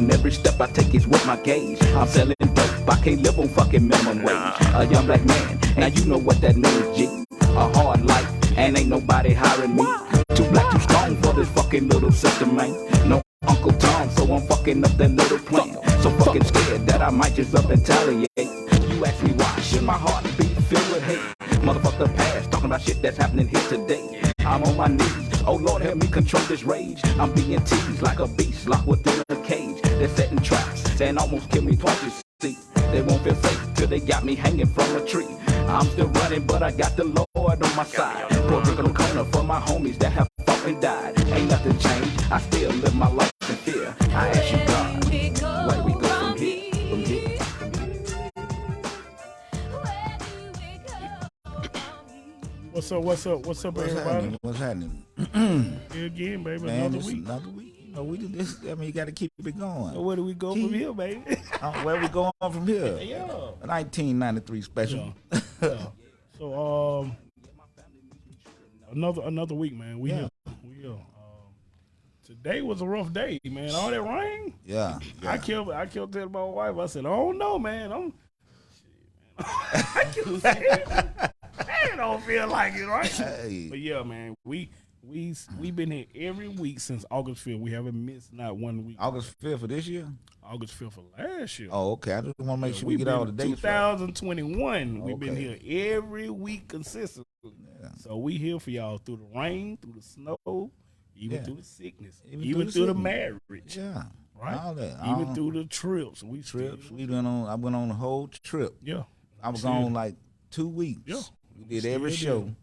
and every step I take is with my gauge. I'm selling dope, I can't live on fucking minimum wage. A young black man, now you know what that means, G. A hard life, and ain't nobody hiring me. Too black, too strong for this fucking little system, man. No Uncle Tom, so I'm fucking up that little plan. So fucking scared that I might just up and retaliate. You ask me why, should my heart be filled with hate? Motherfucker past, talking about shit that's happening here today. I'm on my knees, oh Lord help me control this rage. I'm being teased like a beast, locked within a cage. They're setting traps, and almost kill me twice, you see. They won't feel safe till they got me hanging from a tree. I'm still running, but I got the Lord on my side. Pour drink on the corner for my homies that have fucking died. Ain't nothing changed, I still live my life in fear. I ask you God, where we go from here? From here. What's up, everybody? What's happening? Here again, baby. Man, Another week. You know, we do this. I mean, you got to keep it going. So where do we go from here, baby? Where we going from here? Yeah. 1993 special. Yeah. So another week, man. We here. Today was a rough day, man. All that rain. Yeah. I killed telling my wife. I said, "Oh no, man. I keep saying, I don't feel like it, right?" Hey. But yeah, man. We've been here every week since August 5th. We haven't missed not 1 week. August 5th of this year? August 5th of last year. Oh, okay. I just want to make sure we get all the dates 2021. Right. We've been here every week consistently. Yeah. So we here for y'all through the rain, through the snow, even through the sickness, even through the marriage. Yeah. Right? All that. Even through the trips. I went on the whole trip. Yeah. I was gone like 2 weeks. Yeah. We did every show.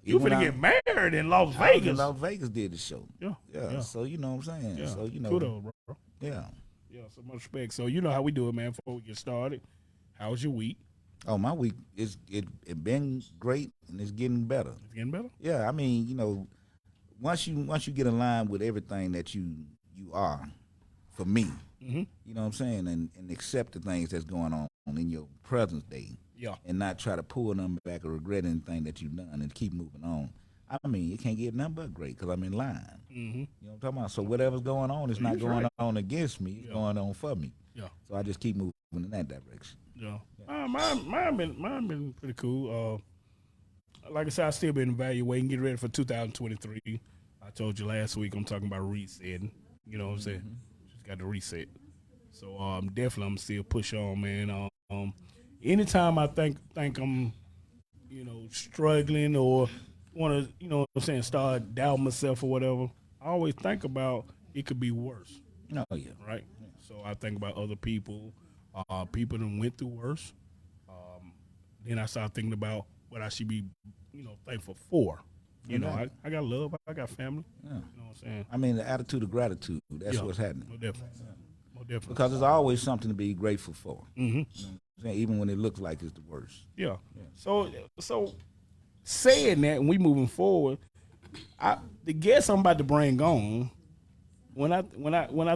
You finna get married in Las Vegas. In Las Vegas did the show. Yeah. So you know what I'm saying. Yeah. So you know. Kudos, bro. Yeah. Yeah. So much respect. So you know how we do it, man. Before we get started, how was your week? Oh, my week it been great and it's getting better. It's getting better. Yeah. I mean, you know, once you get in line with everything that you are, for me, you know what I'm saying, and accept the things that's going on in your present day. Yeah. And not try to pull them back or regret anything that you've done and keep moving on. I mean, you can't get nothing but great because I'm in line. You know what I'm talking about? So whatever's going on is not going on against me. It's going on for me. Yeah. So I just keep moving in that direction. Yeah. Mine been pretty cool. Like I said, I still been evaluating, getting ready for 2023. I told you last week I'm talking about resetting. You know what I'm saying? Just got to reset. So definitely I'm still push on, man. Anytime I think I'm, struggling or want to, what I'm saying, start doubting myself or whatever, I always think about it could be worse. Oh, yeah. Right? Yeah. So I think about other people, people that went through worse. Then I start thinking about what I should be, thankful for. I got love, I got family. Yeah. You know what I'm saying? I mean, the attitude of gratitude, that's what's happening. Most definitely. Because there's always something to be grateful for. Mm-hmm. Even when it looks like it's the worst. Yeah. So saying that, and we moving forward, the guest I'm about to bring on, when I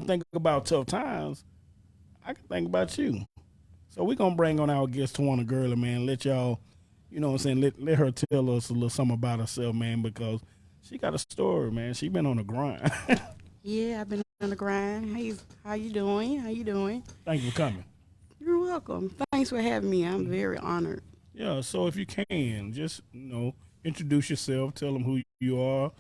think about tough times, I can think about you. So we're gonna bring on our guest Tawana Gurley, man. Let y'all, you know what I'm saying, let her tell us a little something about herself, man, because she got a story, man. She been on the grind. Yeah, I've been on the grind. How you doing? Thank you for coming. You're welcome. Thanks for having me. I'm very honored. Yeah, so if you can, just, introduce yourself, tell them who you are,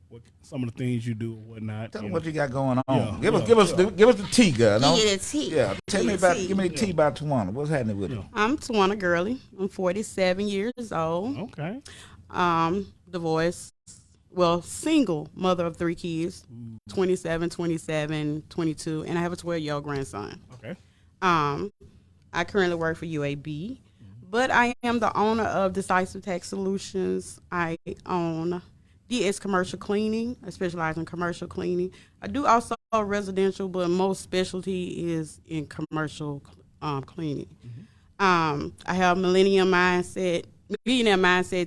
what some of the things you do or whatnot. Tell them what you got going on. Yeah, give us the tea, girl. Yeah, the tea. Yeah, give me the tea about Tawana. What's happening with her? I'm Tawana Gurley. I'm 47 years old. Okay. Divorced. Well, single mother of 3 kids, 27, 27, 22, and I have a 12-year-old grandson. Okay. I currently work for UAB, but I am the owner of Decisive Tax Solutions. I own DS Commercial Cleaning. I specialize in commercial cleaning. I do also residential, but most specialty is in commercial cleaning. I have Millionaire Mindset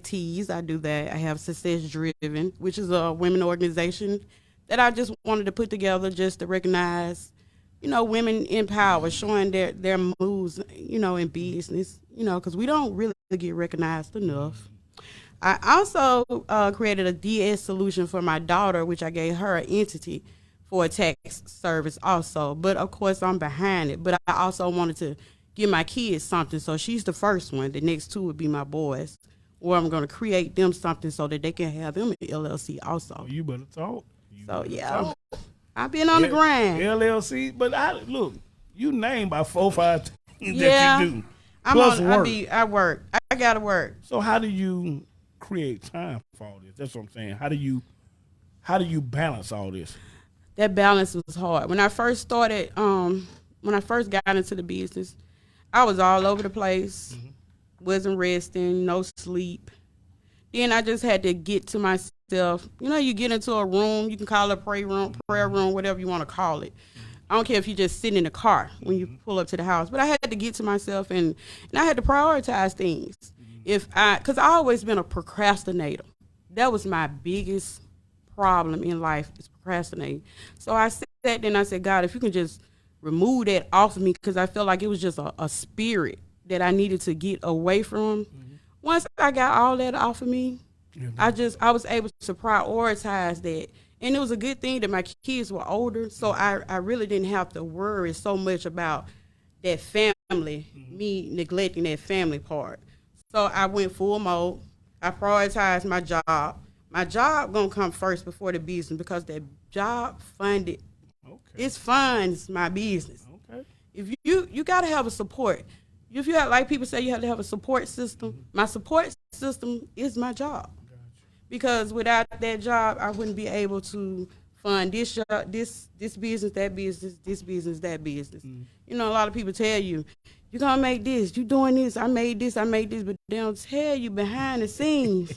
Teas. I do that. I have Success Driven, which is a women organization that I just wanted to put together just to recognize, women in power, showing their moves, in business, because we don't really get recognized enough. I also created a DS solution for my daughter, which I gave her an entity for a tax service also. But of course I'm behind it. But I also wanted to give my kids something. So she's the first one. The next two would be my boys. Or I'm going to create them something so that they can have them an LLC also. Oh, you better talk. So yeah, I've been on the grind. LLC, but look, you name about 4 or 5 things Yeah. that you do. I'm Plus on, work. I work. I gotta work. So how do you create time for all this? That's what I'm saying. How do you balance all this? That balance was hard. When I first started, when I first got into the business, I was all over the place. Wasn't resting, no sleep. Then I just had to get to myself. You know, you get into a room, you can call it a prayer room, whatever you want to call it. I don't care if you just sit in the car when you pull up to the house, but I had to get to myself and I had to prioritize things. Because I always been a procrastinator. That was my biggest problem in life, is procrastinating. So I sat there and I said, God, if you can just remove that off of me, because I felt like it was just a spirit that I needed to get away from. Once I got all that off of me, I was able to prioritize that. And it was a good thing that my kids were older, so I really didn't have to worry so much about that family, me neglecting that family part. So I went full mode. I prioritized my job. My job gonna come first before the business, because that job funded. Okay. It funds my business. Okay. If you gotta have a support. If you have, like people say, you have to have a support system. My support system is my job. Because without that job, I wouldn't be able to fund this job, this business, that business, this business, that business. You know, a lot of people tell you, you're gonna make this, you doing this, I made this, but they don't tell you behind the scenes.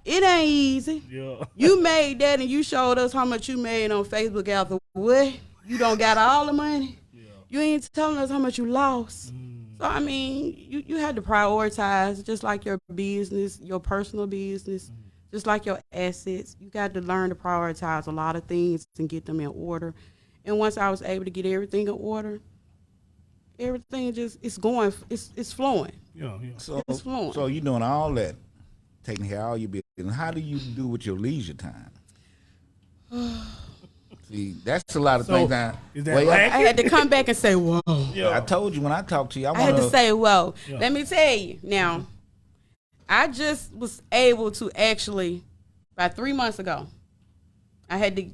It ain't easy. Yeah. You made that and you showed us how much you made on Facebook after what? You don't got all the money? Yeah. You ain't telling us how much you lost. So, I mean, you had to prioritize, just like your business, your personal business, just like your assets. You got to learn to prioritize a lot of things and get them in order. And once I was able to get everything in order, everything just, it's flowing. Yeah. It's flowing. So you're doing all that, taking care of all your business. How do you do with your leisure time? See, that's a lot of things. Now, is that I had to come back and say, whoa. Yeah. I told you when I talked to you, I had to say, whoa. Yeah. Let me tell you. Now, I just was able to actually, about 3 months ago, I had to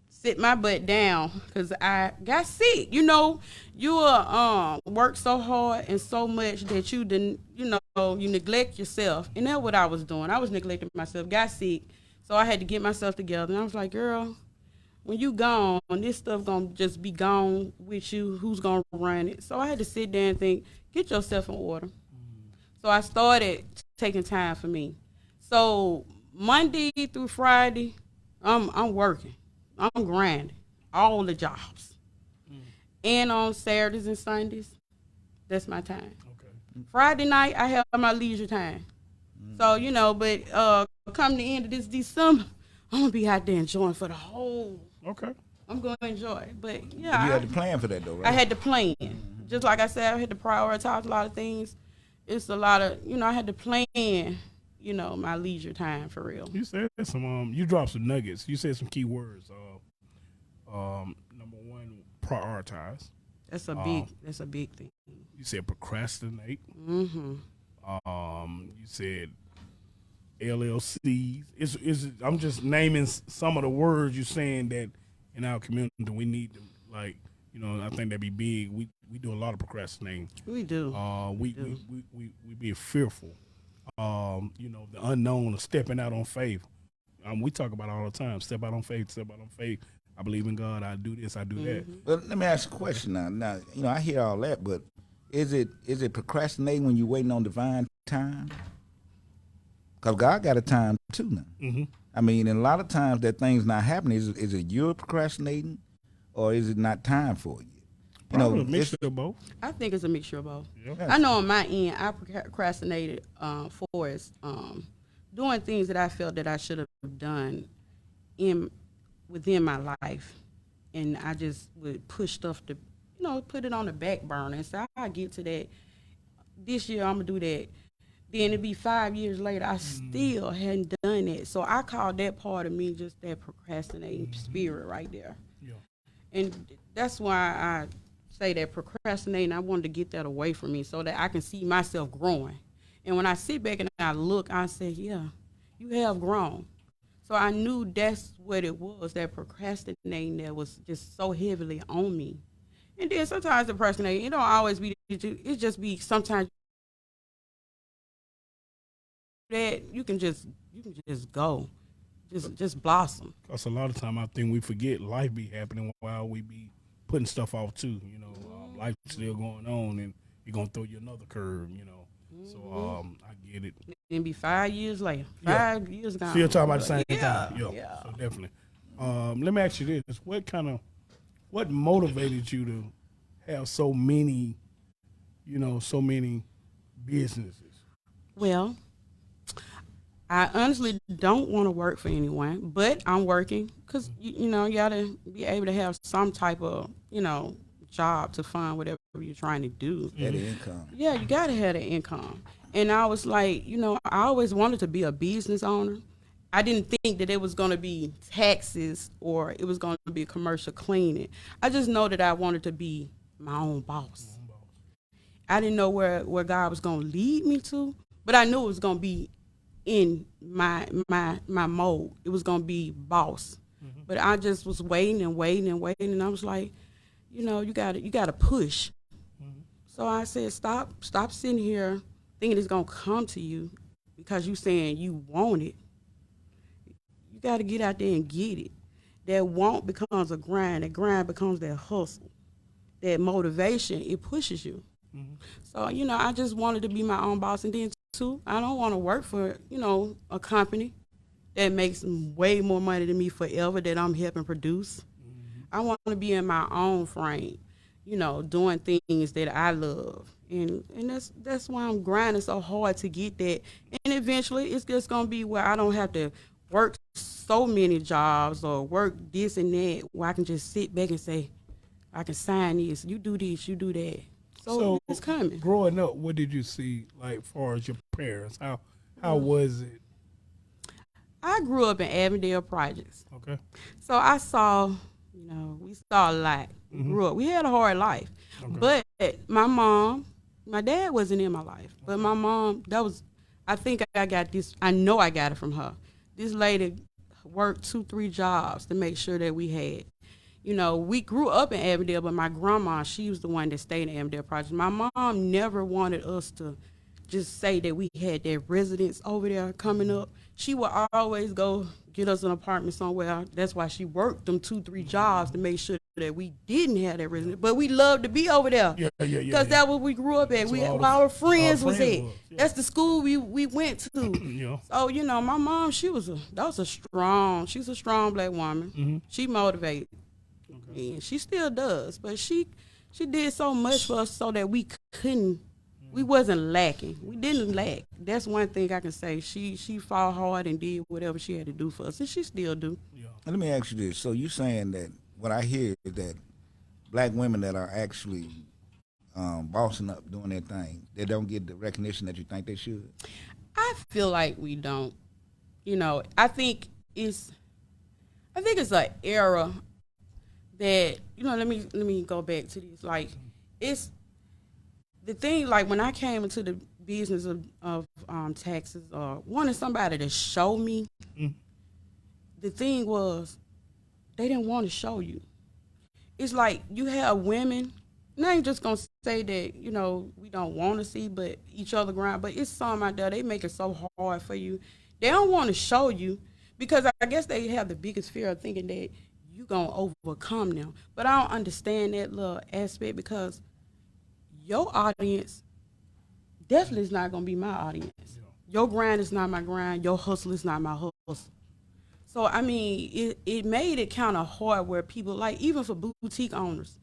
sit my butt down because I got sick. You know, you work so hard and so much that you didn't, you neglect yourself. And that's what I was doing. I was neglecting myself, got sick. So I had to get myself together. And I was like, girl, when you gone, this stuff gonna just be gone with you. Who's gonna run it? So I had to sit there and think, get yourself in order. So I started taking time for me. So Monday through Friday, I'm working. I'm grinding all the jobs. And on Saturdays and Sundays, that's my time. Okay. Friday night, I have my leisure time. So, but come the end of this December, I'm going to be out there enjoying for the whole. Okay. I'm going to enjoy it. But, yeah. But you had to plan for that, though, right? I had to plan. Just like I said, I had to prioritize a lot of things. It's a lot of, I had to plan, my leisure time for real. You said some, you dropped some nuggets. You said some key words. Number one, prioritize. That's a big thing. You said procrastinate. Mm-hmm. You said LLCs. I'm just naming some of the words you're saying that in our community we need to, like, I think that'd be big. We do a lot of procrastinating. We do. We be fearful. The unknown of stepping out on faith. We talk about it all the time. Step out on faith. I believe in God. I do this. I do that. But let me ask you a question now. Now, I hear all that, but is it procrastinating when you're waiting on divine time? Because God got a time too now. Mm-hmm. I mean, and a lot of times that thing's not happening. Is it you're procrastinating, or is it not time for you? Probably a mixture of both. I think it's a mixture of both. Yeah. I know on my end, I procrastinated for doing things that I felt that I should have done within my life, and I just would push stuff to, put it on the back burner and say, I'll get to that. This year I'm gonna do that. Then it'd be 5 years later, I still hadn't done that. So I call that part of me just that procrastinating spirit right there. Yeah. And that's why I say that procrastinating, I wanted to get that away from me so that I can see myself growing. And when I sit back and I look, I say, yeah, you have grown. So I knew that's what it was, that procrastinating that was just so heavily on me. And then sometimes the procrastinating, it don't always be, it just be sometimes that you can just go, just blossom. Because a lot of time I think we forget life be happening while we be putting stuff off too. You know, life still going on, and you're gonna throw you another curve. You know, so I get it. And be 5 years later, Yeah. 5 years gone. Still talking about the same thing. Yeah. Yeah, so definitely. Let me ask you this: what motivated you to have so many businesses? Well, I honestly don't want to work for anyone, but I'm working because, you got to be able to have some type of, job to fund whatever you're trying to do. That income. Yeah, you got to have the income. And I was like, I always wanted to be a business owner. I didn't think that it was going to be taxes or it was going to be commercial cleaning. I just know that I wanted to be my own boss. I didn't know where God was going to lead me to, but I knew it was going to be in my mode. It was going to be boss. Mm-hmm. But I just was waiting, and I was like, you got to push. Mm-hmm. So I said, stop sitting here thinking it's going to come to you because you saying you want it. You got to get out there and get it. That want becomes a grind. That grind becomes that hustle. That motivation, it pushes you. Mm-hmm. So, I just wanted to be my own boss. And then, too, I don't want to work for, a company that makes way more money than me forever that I'm helping produce. Mm-hmm. I want to be in my own frame, doing things that I love. And that's why I'm grinding so hard to get that. And eventually, it's just going to be where I don't have to work so many jobs or work this and that, where I can just sit back and say, I can sign this, you do this, you do that. So it's coming. Growing up, what did you see, like, far as your parents? How was it? I grew up in Avondale Projects. Okay. So I saw, we saw a lot. We grew up. We had a hard life. Okay. But my dad wasn't in my life. But my mom, I think I got this, I know I got it from her. This lady worked 2-3 jobs to make sure that we had. We grew up in Avondale, but my grandma, she was the one that stayed in Avondale Project. My mom never wanted us to just say that we had that residence over there coming up. She would always go get us an apartment somewhere. That's why she worked them 2-3 jobs to make sure that we didn't have that residence. But we loved to be over there. Yeah. Because that's what we grew up at. Our friends was at. Yeah. That's the school we went to. Yeah. So, my mom, she was a strong black woman. Mm-hmm. She motivated. Okay. And she still does, but she did so much for us so that we wasn't lacking. We didn't lack. That's one thing I can say. She fought hard and did whatever she had to do for us, and she still do. Yeah. Let me ask you this. So you saying that what I hear is that black women that are actually bossing up, doing their thing, they don't get the recognition that you think they should? I feel like we don't. I think it's an era that, let me go back to this. Like, it's the thing, like, when I came into the business of taxes or wanted somebody to show me, the thing was, they didn't want to show you. It's like you have women, and I ain't just going to say that, we don't want to see but each other grind, but it's some out there, they make it so hard for you. They don't want to show you because I guess they have the biggest fear of thinking that you're going to overcome them. But I don't understand that little aspect because your audience definitely is not going to be my audience. Yeah. Your grind is not my grind. Your hustle is not my hustle. So, I mean, it made it kind of hard where people, like, even for boutique owners,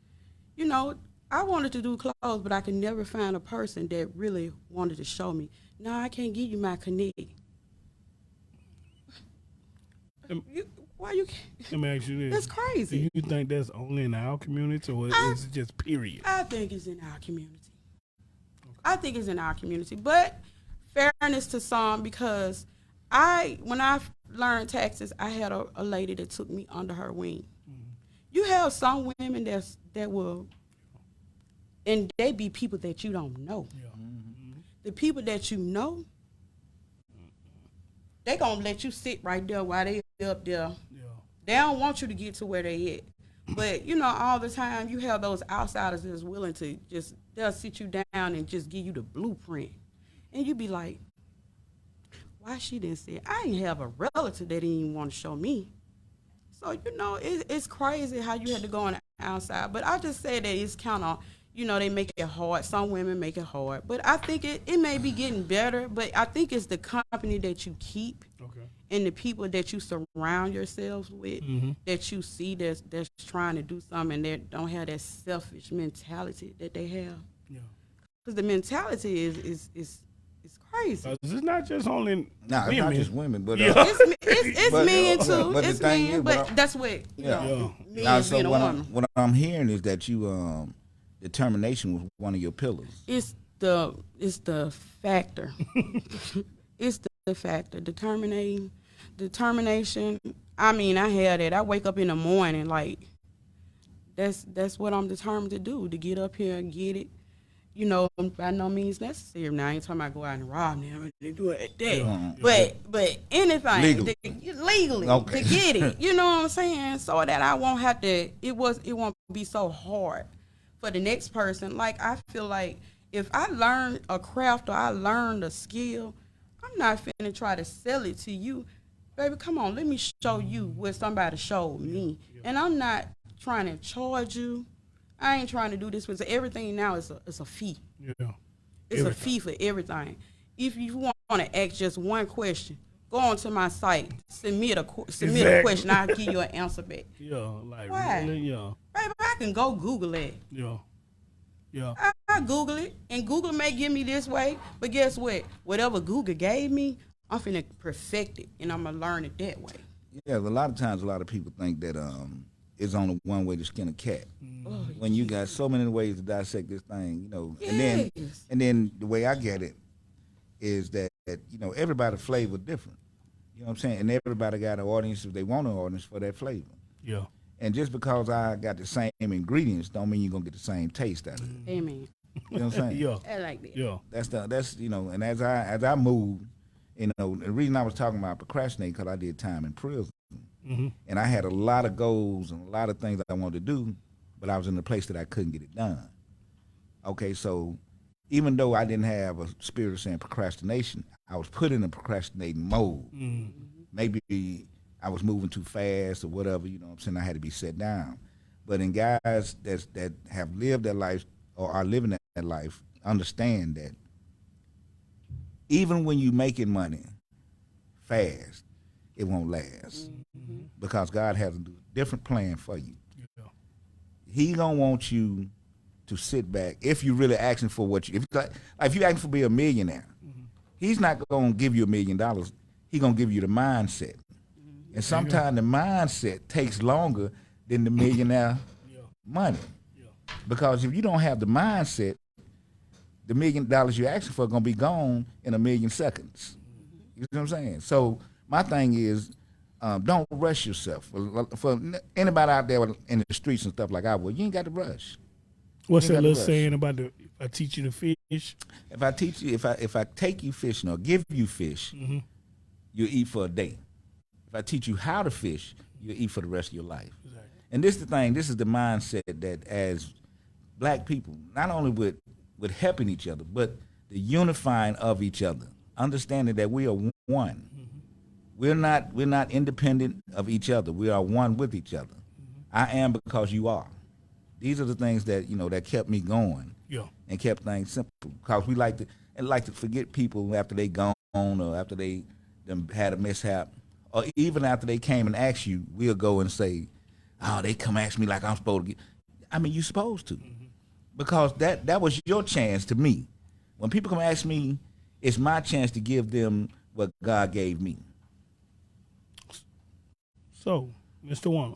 I wanted to do clothes, but I could never find a person that really wanted to show me. No, I can't give you my connect. Why you can't? Let me ask you this. That's crazy. Do you think that's only in our community or is it just period? I think it's in our community. Okay. I think it's in our community. But fairness to some, because when I learned taxes, I had a lady that took me under her wing. You have some women that will, and they be people that you don't know. Yeah. The people that you know, they gonna let you sit right there while they up there. Yeah. They don't want you to get to where they at. But, you know, all the time you have those outsiders that's willing to they'll sit you down and just give you the blueprint. And you be like, why she didn't say it? I ain't have a relative that didn't even want to show me. So, you know, it's crazy how you had to go on the outside. But I just say that it's kind of, you know, they make it hard. Some women make it hard. But I think it may be getting better. But I think it's the company that you keep. Okay. And the people that you surround yourselves with, that you see that's trying to do something and that don't have that selfish mentality that they have. Yeah. Because the mentality is crazy. It's not just only Nah, it's not just women, but It's but, men too. but the It's thing men, is, but that's what men Now, so being a woman. what I'm hearing is that you determination was one of your pillars. It's the factor. It's the factor. Determination. I mean, I had it. I wake up in the morning like that's what I'm determined to do, to get up here and get it. You know, by no means necessary. Now I ain't talking about go out and rob them. They do it at that. But anything legally Okay. to get it. You know what I'm saying? So that I won't have to. It won't be so hard for the next person. Like I feel like if I learn a craft or I learn a skill, I'm not finna try to sell it to you. Baby, come on, let me show you what somebody showed me. And I'm not trying to charge you. I ain't trying to do this, because everything now is a fee. Yeah. It's a fee for everything. If you want to ask just one question, go onto my site, submit a question, I'll give you an answer back. Yeah, like Why? really, yeah. Baby, I can go Google it. Yeah. Yeah. I Google it, and Google may give me this way, but guess what? Whatever Google gave me, I'm finna perfect it, and I'm gonna learn it that way. Yeah, a lot of times, a lot of people think that it's only one way to skin a cat. When you got so many ways to dissect this thing, you know, Yes. and then the way I get it is that you know, everybody's flavor different. You know what I'm saying? And everybody got an audience if they want an audience for that flavor. Yeah. And just because I got the same ingredients don't mean you're gonna get the same taste out of it. Amen. You know what I'm saying? Yeah. I like that. Yeah. That's you know, and as I moved, you know, the reason I was talking about procrastinating because I did time in prison, and I had a lot of goals and a lot of things that I wanted to do, but I was in a place that I couldn't get it done. Okay, so even though I didn't have a spirit of saying procrastination, I was put in a procrastinating mode. Maybe I was moving too fast or whatever, you know what I'm saying? I had to be set down. But in guys that have lived that life or are living that life, understand that even when you making money fast, it won't last. Because God has a different plan for you. Yeah. He gonna want you to sit back if you really asking for what you, if you asking for be a millionaire, he's not gonna give you $1 million. He gonna give you the mindset. And sometimes the mindset takes longer than the millionaire money. Because if you don't have the mindset, the $1 million you're asking for gonna be gone in 1 million seconds. You know what I'm saying? So my thing is, don't rush yourself. For anybody out there in the streets and stuff like I would, you ain't got to rush. What's You that ain't got little to rush. saying about if I teach you to fish? If I teach you, if I take you fishing or give you fish, you'll eat for a day. If I teach you how to fish, you'll eat for the rest of your life. Exactly. And this is the thing. This is the mindset that as black people, not only with helping each other, but the unifying of each other, understanding that we are one. We're not independent of each other. We are one with each other. I am because you are. These are the things that, you know, that kept me going. Yeah. And kept things simple. Because we like to forget people after they gone or after they done had a mishap, or even after they came and asked you. We'll go and say, "Oh, they come ask me like I'm supposed to get." I mean, you supposed to, because that was your chance to me. When people come ask me, it's my chance to give them what God gave me. So, Mr. Warner,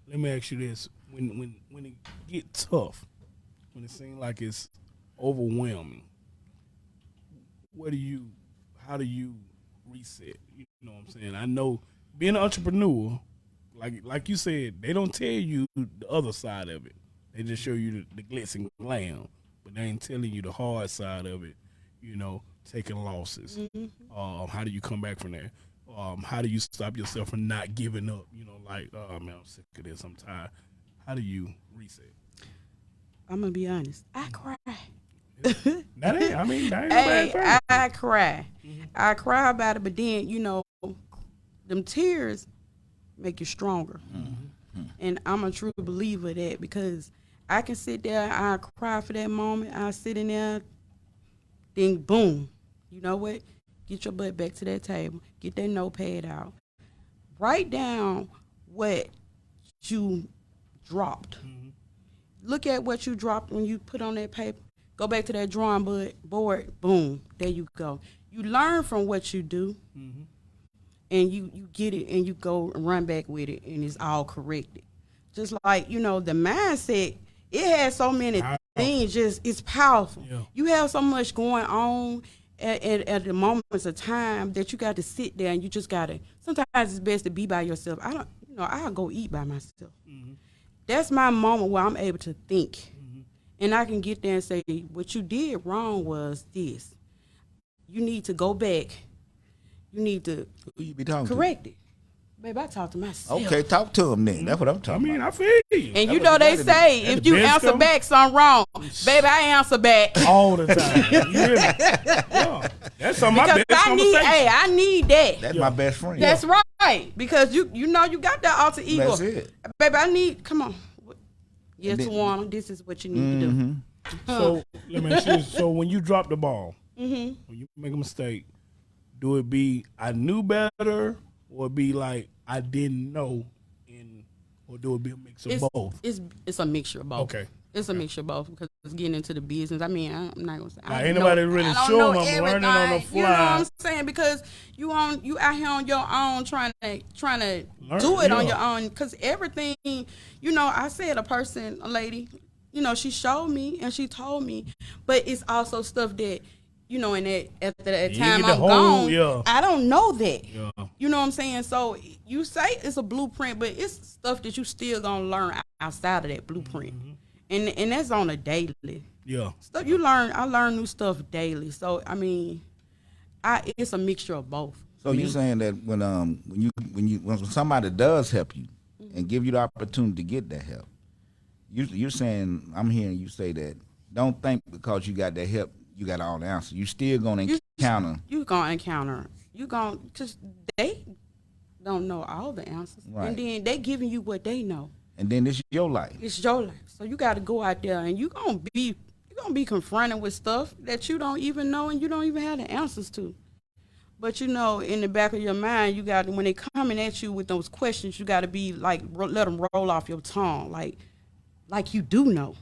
let me ask you this: when it get tough, when it seems like it's overwhelming, how do you reset? You know what I'm saying? I know being an entrepreneur, like you said, they don't tell you the other side of it. They just show you the glitz and glam, but they ain't telling you the hard side of it. You know, taking losses. How do you come back from that? How do you stop yourself from not giving up? You know, like, oh man, I'm sick of this. I'm tired. How do you reset? I'm gonna be honest. I cry. That ain't no bad thing. I cry. I cry about it, but then them tears make you stronger. And I'm a true believer of that because I can sit there, I cry for that moment, I sit in there, then boom, you know what? Get your butt back to that table, get that notepad out, write down what you dropped. Look at what you dropped when you put on that paper. Go back to that drawing board, boom, there you go. You learn from what you do, and you get it, and you go and run back with it, and it's all corrected. Just like, the mindset, it has so many things, it's powerful. Yeah. You have so much going on at the moments of time that you got to sit there and you just got to, sometimes it's best to be by yourself. I'll go eat by myself. That's my moment where I'm able to think. And I can get there and say, what you did wrong was this. You need to go back. You need to correct it. Babe, I talk to myself. Okay, talk to him then. That's what I'm talking about. I feel you. And they say, if you answer back something wrong, baby, I answer back. All the time. Yeah. That's some of my best conversation. I need that. That's my best friend. That's right. Because you got that alter ego. That's it. Baby, come on. Yes, Tawana, this is what you need to do. So let me ask you this. So when you drop the ball, when you make a mistake, do it be I knew better, or be like I didn't know, or do it be a mix of both? It's a mixture of both. Okay. It's a mixture of both because it's getting into the business. I mean, I'm not gonna say. Ain't nobody really showing. I'm learning on the fly. You know what I'm saying? Because you out here on your own trying to do it on your own. Because everything, I said a lady, she showed me and she told me, but it's also stuff that. And after that time I'm gone, I don't know that. Yeah. You know what I'm saying? So you say it's a blueprint, but it's stuff that you still gonna learn outside of that blueprint. And that's on a daily. Yeah. Stuff you learn, I learn new stuff daily. So I mean, it's a mixture of both. So you're saying that when somebody does help you and give you the opportunity to get that help, you're saying, I'm hearing you say that don't think because you got that help you got all the answers. You still gonna encounter. Because they don't know all the answers, right. And then they giving you what they know. And then it's your life. It's your life. So you got to go out there and you're gonna be confronted with stuff that you don't even know and you don't even have the answers to. But in the back of your mind, you got, when they coming at you with those questions, you got to be like, let them roll off your tongue, like you do know.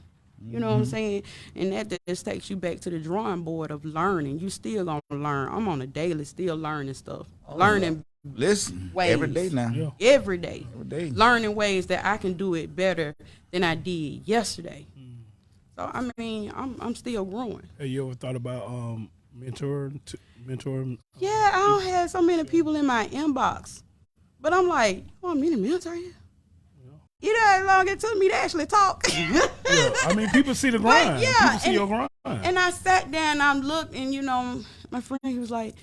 You know what I'm saying? And that just takes you back to the drawing board of learning. You still gonna learn. I'm on a daily still learning stuff. Learning ways. Every day now. Yeah. Every day. Learning ways that I can do it better than I did yesterday. So I mean, I'm still growing. Hey, you ever thought about mentoring? Yeah, I don't have so many people in my inbox. But I'm like, you want me to mentor you? You know how long it took me to actually talk. Yeah, I mean, people see the grind. People see your grind. And I sat there and I looked, and my friend, he was like,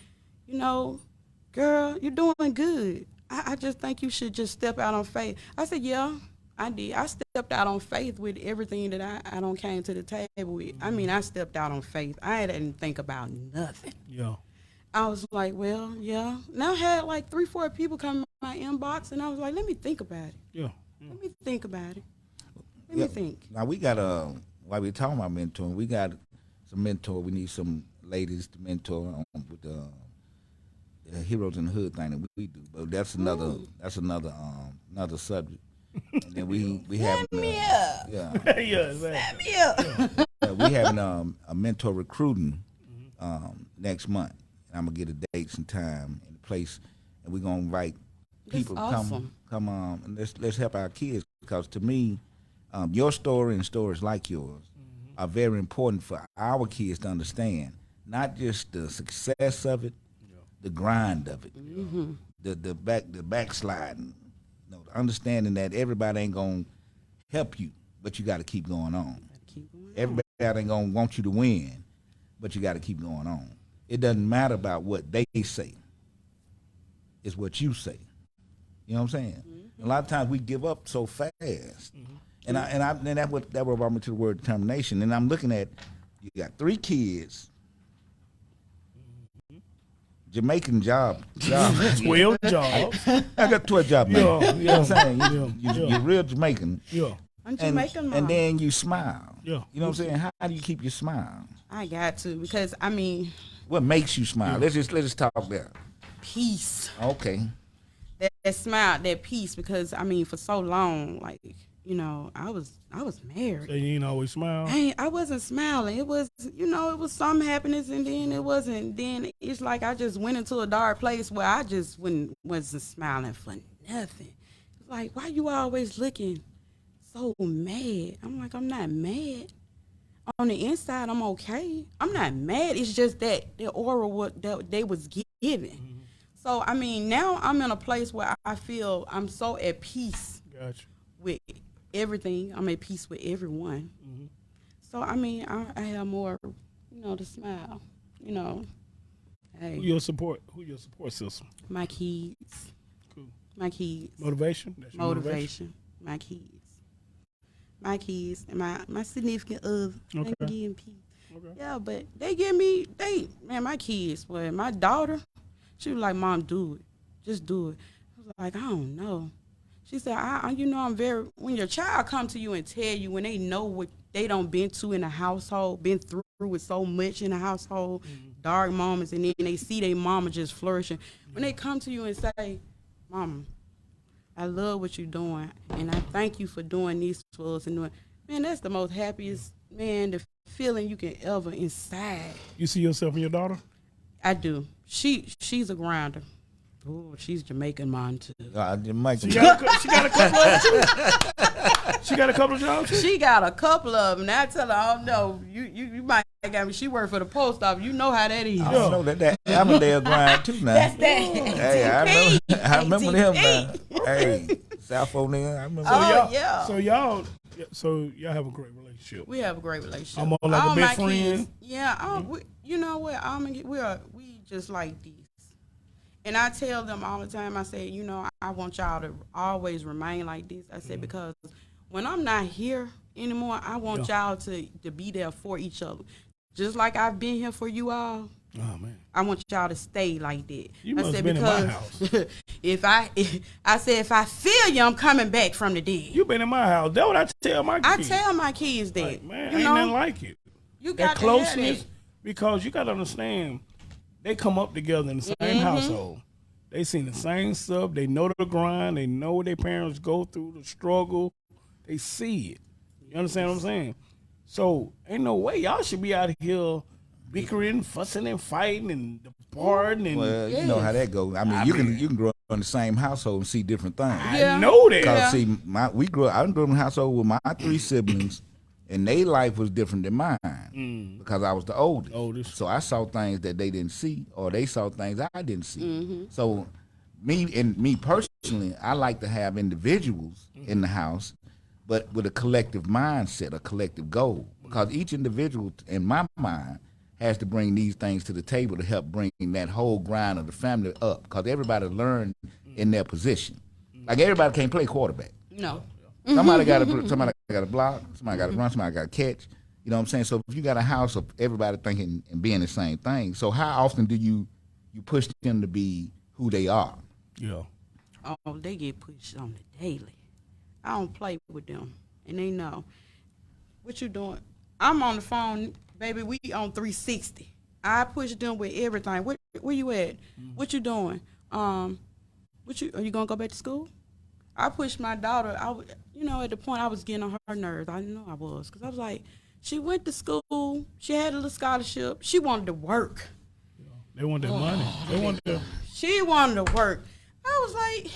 girl, you're doing good. I just think you should just step out on faith. I said, yeah, I did. I stepped out on faith with everything that I don't came to the table with. I mean, I stepped out on faith. I didn't think about nothing. Yeah. I was like, well, yeah. And I had like 3-4 people come in my inbox, and I was like, let me think about it. Yeah. Let me think about it. Let me think. Now we got while we're talking about mentoring, we got some mentor. We need some ladies to mentor with the Heroes in the Hood thing that we do. But that's another another subject. And then we have we having a mentor recruiting next month. And I'm gonna get a date and time and a place, and we're gonna invite people come on, and let's help our kids, because to me, your story and stories like yours are very important for our kids to understand, not just the success of it, the grind of it. the backsliding, you know, the understanding that everybody ain't gonna help you, but you got to keep going on. Everybody ain't gonna want you to win, but you got to keep going on. It doesn't matter about what they say. It's what you say. You know what I'm saying? A lot of times we give up so fast, and that brought me to the word determination. And I'm looking at, you got 3 kids, Jamaican job. 12 jobs. I got 12 jobs, man. Yeah, You know what I'm saying? You're real Jamaican. Yeah. I'm Jamaican, Mom. And then you smile. Yeah. You know what I'm saying? How do you keep your smile? I got to, because I mean, What makes you smile? Let's just talk there. peace. Okay. That smile, that peace, because I mean, for so long, like, you know, I was married. So you ain't always smile. I wasn't smiling. It was, you know, it was some happiness, and then it wasn't. Then it's like I just went into a dark place where I just wasn't smiling for nothing. It's like, why you always looking so mad? I'm like, I'm not mad. On the inside, I'm okay. I'm not mad. It's just that the aura that they was giving. So, I mean, now I'm in a place where I feel I'm so at peace Gotcha. with everything. I'm at peace with everyone. So, I mean, I have more, you know, to smile. You know, hey, Who your support system? my kids. Cool. My kids. Motivation? That's your Motivation. My kids. My kids and my significant other. Okay. They give me peace. Okay. Yeah, but they give me, my kids, boy, my daughter, she was like, Mom, do it. Just do it. I was like, I don't know. She said, you know, when your child come to you and tell you, when they know what they done been to in the household, been through with so much in the household, dark moments, and then they see their mama just flourishing. When they come to you and say, Mama, I love what you're doing, and I thank you for doing this for us and doing, man, that's the most happiest, man, the feeling you can ever inside. You see yourself in your daughter? I do. She's a grinder. Ooh, she's Jamaican mom too. Jamaican. She got a couple of them too? She got a couple of jobs too? She got a couple of them. Now I tell her, oh no, you might got me. She worked for the post office. You know how that is. I know that Avondale grind too now. That's that. Hey, I remember them now. Hey, South O'Neill, I remember. Yeah. So y'all have a great relationship. We have a great relationship. I'm more like All a best my friend. kids, yeah. You know what? We just like this. And I tell them all the time, I say, you know, I want y'all to always remain like this. I said, because when I'm not here anymore, I want y'all to be there for each other. Just like I've been here for you all. Oh man. I want y'all to stay like that. You must have been in my house. if I feel you, I'm coming back from the dead. You been in my house. That's what I tell my kids. I tell my kids that. Like, man, you ain't know, nothing like it. You That got to have closeness, that. because you got to understand, they come up together in the same household. They seen the same stuff. They know the grind. They know what their parents go through, the struggle. They see it. You understand what I'm saying? So ain't no way y'all should be out here bickering, fussing, and fighting, and departing. And Well, you know how that goes. I mean, you can grow up in the same household and see different things. I know that. Because see, I grew up in a household with my 3 siblings, and their life was different than mine because I was the oldest. So I saw things that they didn't see, or they saw things I didn't see. So me personally, I like to have individuals in the house, but with a collective mindset, a collective goal. Because each individual, in my mind, has to bring these things to the table to help bring that whole grind of the family up. Because everybody learned in their position. Like everybody can't play quarterback. No. Somebody got to block, somebody got to run, somebody got to catch. You know what I'm saying? So if you got a house of everybody thinking and being the same thing, so how often do you push them to be who they are? Yeah. Oh, they get pushed on the daily. I don't play with them, and they know. What you doing? I'm on the phone, baby. We on 360. I push them with everything. Where you at? What you doing? Are you gonna go back to school? I pushed my daughter. At the point I was getting on her nerves. I know I was, because I was like, she went to school. She had a little scholarship. She wanted to work. They want their money. They want their. She wanted to work. I was like,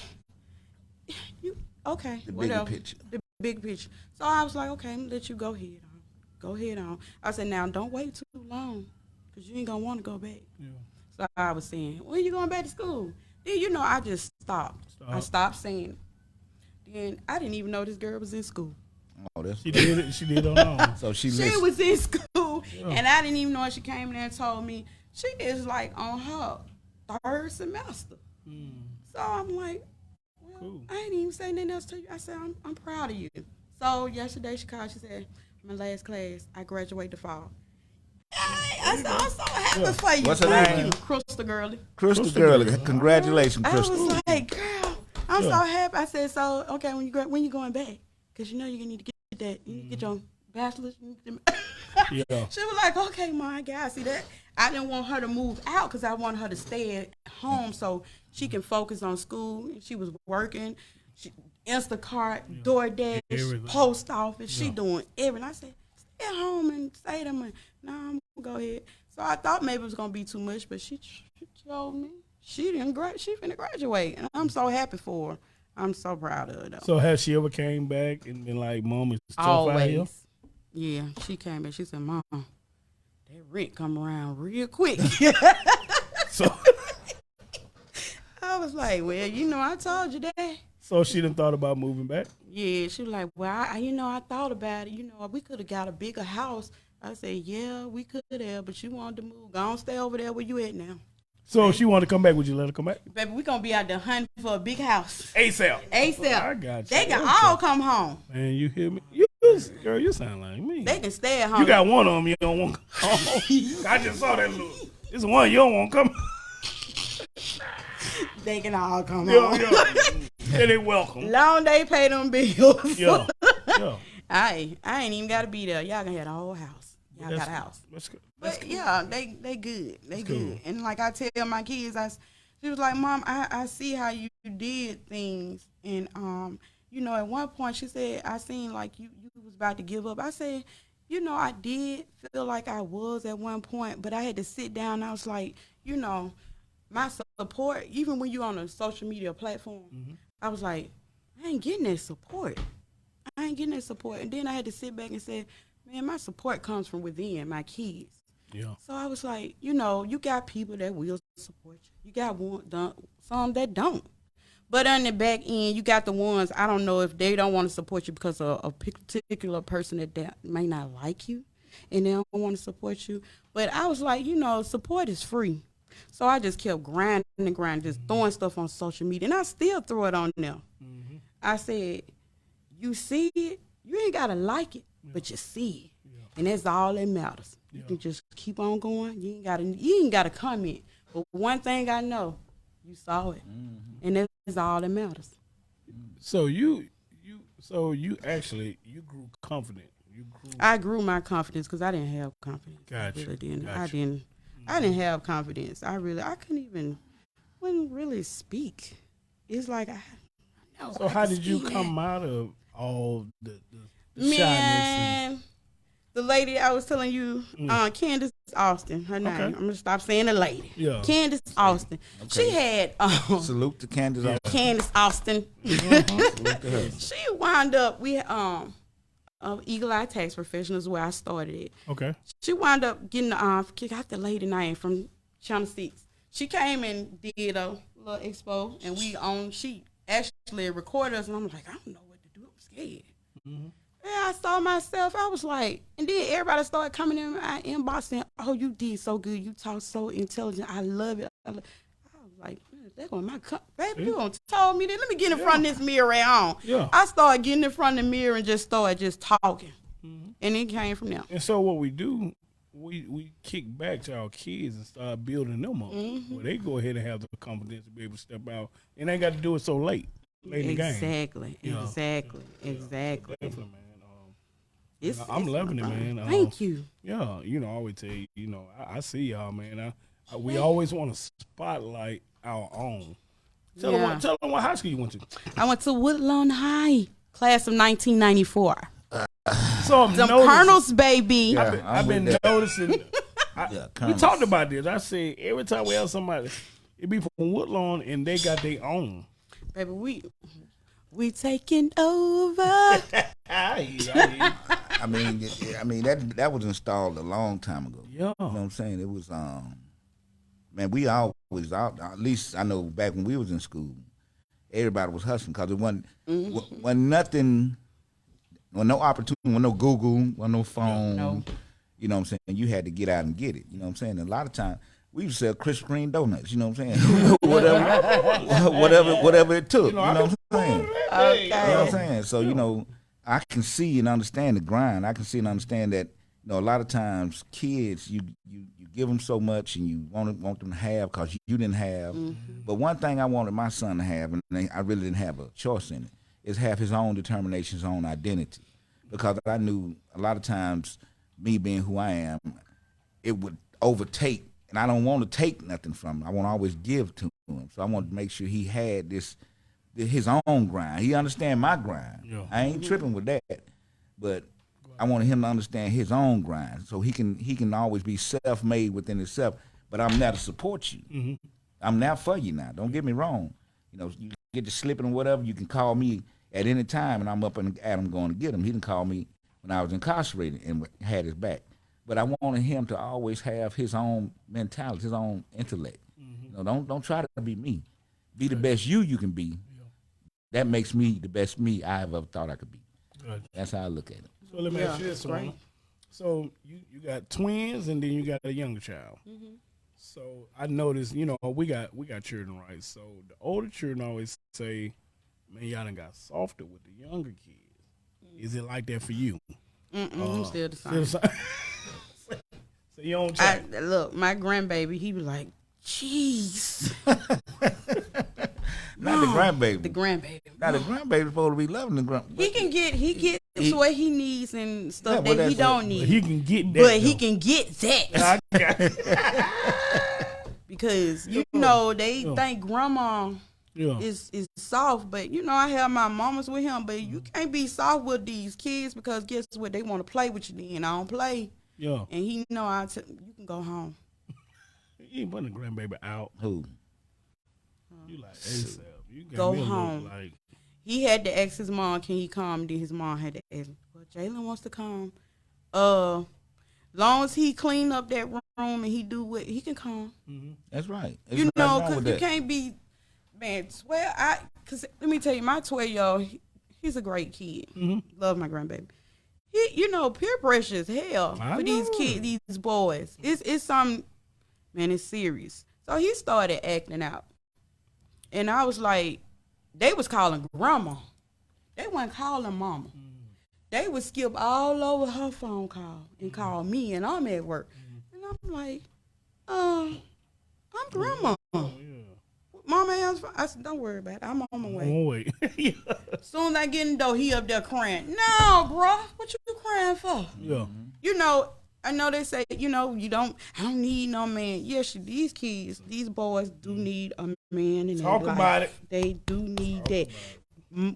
okay, The whatever. bigger picture. The big picture. So I was like, okay, I'm gonna let you go ahead on. Go ahead on. I said, now don't wait too long, because you ain't gonna want to go back. Yeah. So I was saying, when you going back to school? Then, you know, I just stopped. I stopped saying it. Then I didn't even know this girl was in school. Oh, that's She did it. She did it on. so she Was in school, and I didn't even know. She came in there and told me she is like on her 3rd semester. So I'm like, well, cool. I ain't even say nothing else to you. I said, I'm proud of you. So yesterday she called. She said, my last class, I graduate the fall. I said, I'm so happy for you. What's her name? Crystal Girly. Crystal Girly. Congratulations, Crystal. I was like, girl, I'm so happy. I said, so okay, when you going back? Because you know you're gonna need to get that. You need to get your bachelor's. She was like, okay, Mom, I got see that. I didn't want her to move out because I wanted her to stay at home so she can focus on school. She was working. Instacart, DoorDash, everything. Post office. She doing everything. I said, stay at home and say to me, no, I'm gonna go ahead. So I thought maybe it was gonna be too much, but she told me she finna graduate, and I'm so happy for her. I'm so proud of her though. So has she ever came back and been like, Mom, it's tough out here? Yeah, she came back. She said, Mom, that rent come around real quick. So I was like, well, you know, I told you that. So she done thought about moving back? Yeah, she was like, well, I thought about it. You know, we could have got a bigger house. I said, yeah, we could have, but you wanted to move. Go on, stay over there where you at now. So if she wanted to come back, would you let her come back? Baby, we going to be out there hunting for a big house. ASAP. I got you. They can all come home. Man, you hear me? Girl, you sound like me. They can stay at home. You got one of them you don't want to come home. I just saw that look. This one you don't want to come. They can all come home. Yeah, they welcome. Long they pay them bills. Yeah. I ain't even got to be there. Y'all gonna have the whole house. Y'all got a house. That's good. But cool. Yeah, they good. They good. Cool. And like I tell my kids, she was like, Mom, I see how you did things. And, you know, at one point she said, I seen like you was about to give up. I said, you know, I did feel like I was at one point, but I had to sit down. I was like, you know, my support, even when you're on a social media platform, I was like, I ain't getting that support. And then I had to sit back and say, man, my support comes from within, my kids. Yeah. So I was like, you know, you got people that will support you. You got some that don't. But on the back end, you got the ones, I don't know if they don't want to support you because of a particular person that may not like you and they don't want to support you. But I was like, you know, support is free. So I just kept grinding, just throwing stuff on social media. And I still throw it on there. I said, you see it, you ain't got to like it, but you see it. Yeah. And that's all that matters. You can just keep on going. You ain't gotta comment. But one thing I know, you saw it. And that's all that matters. So you grew confident. I grew my confidence because I didn't have confidence. Gotcha. I really didn't. I didn't have confidence. I wouldn't really speak. It's like I know. So how did you come out of all the shyness? Man, the lady I was telling you, Candace Austin, her name. I'm gonna stop saying the lady. Yeah. Candace Austin. Okay. She had salute to Candace Austin. Candace Austin. Salute to her. She wound up Eagle Eye Tax Professionals where I started it. Okay. She wound up getting got the lady name from Channel 6. She came and did a little expo, and she actually recorded us, and I'm like, I don't know what to do. I'm scared. Yeah, I saw myself. I was like, and then everybody started coming in my inbox saying, oh, you did so good. You talk so intelligent. I love it. I was like, they're going baby, you gonna told me that. Let me get in front of this mirror right on. Yeah. I started getting in front of the mirror and started talking. And it came from there. And so what we do, we kick back to our kids and start building them up. Where they go ahead and have the confidence to be able to step out. And they ain't got to do it so late in the game. Exactly. Definitely, man. I'm loving it, man. Thank you. Yeah, I always tell you, I see y'all, man. We always want to spotlight our own. Tell them what high school you went to. I went to Woodlawn High, class of 1994. So I'm Some Colonels, baby. Yeah, I've been noticing. We talked about this. I said every time we have somebody, it be from Woodlawn, and they got their own. Baby, we taking over. I mean that was installed a long time ago. Yeah. You know what I'm saying? It was man, we always out. At least I know back when we was in school, everybody was hustling because it wasn't nothing. When no opportunity, when no Google, when no phone. No. You know what I'm saying? You had to get out and get it. You know what I'm saying? And a lot of times we used to sell Krispy Kreme donuts. You know what I'm saying? whatever it took. You know what I'm saying? Okay. You know what I'm saying? So, you know, I can see and understand the grind. I can see and understand that, you know, a lot of times kids, you give them so much and you want them to have because you didn't have. Mm-hmm. But one thing I wanted my son to have, and I really didn't have a choice in it, is have his own determination, his own identity. Because I knew a lot of times, me being who I am, it would overtake, and I don't want to take nothing from him. I want to always give to him. So I want to make sure he had his own grind. He understand my grind. Yeah. I ain't tripping with that, but I wanted him to understand his own grind, so he can always be self-made within himself. But I'm there to support you. Mm-hmm. I'm there for you now. Don't get me wrong. You know, you get to slipping or whatever, you can call me at any time, and I'm up and at him going to get him. He didn't call me when I was incarcerated and had his back. But I wanted him to always have his own mentality, his own intellect. Mm-hmm. You know, don't try to be me. Be the best you can be. Yeah. That makes me the best me I ever thought I could be. Good. That's how I look at it. So let me ask you this, right? So you got twins and then you got a younger child. Mm-hmm. So I noticed, you know, we got children, right? So the older children always say, man, y'all done got softer with the younger kids. Is it like that for you? I'm still the same. So you don't check. Look, my grandbaby, he was like, jeez. Not the grandbaby. The grandbaby. Now the grandbaby's supposed to be loving the grandbaby. He get what he needs and stuff that he don't need. He can get that. But he can get that. Because, you know, they think grandma is soft. But, you know, I have my moments with him. But you can't be soft with these kids because guess what? They want to play with you then. I don't play. Yeah. And he know you can go home. You ain't putting the grandbaby out. Who? You like ASAP. You go home. Like, he had to ask his mom, can he come? Then his mom had to ask him, well, Jalen wants to come. Long as he clean up that room and he do what he can come. Mm-hmm. That's right. You know, because you can't be, man, because let me tell you, my 12-year-old, he's a great kid. Mm-hmm. Love my grandbaby. He, you know, peer pressure is hell for these kids, these boys. It's something, man, it's serious. So he started acting out. And I was like, they was calling grandma. They wasn't calling mama. They would skip all over her phone call and call me, and I'm at work. And I'm like, I'm grandma. Mama answered. I said, don't worry about it. I'm on my way. Soon as I get in the door, he up there crying. No, bro, what you crying for? Yeah. You know, I know they say, you know, I don't need no man. Yes, these kids, these boys do need a man in their life. Talk about it. They do need that.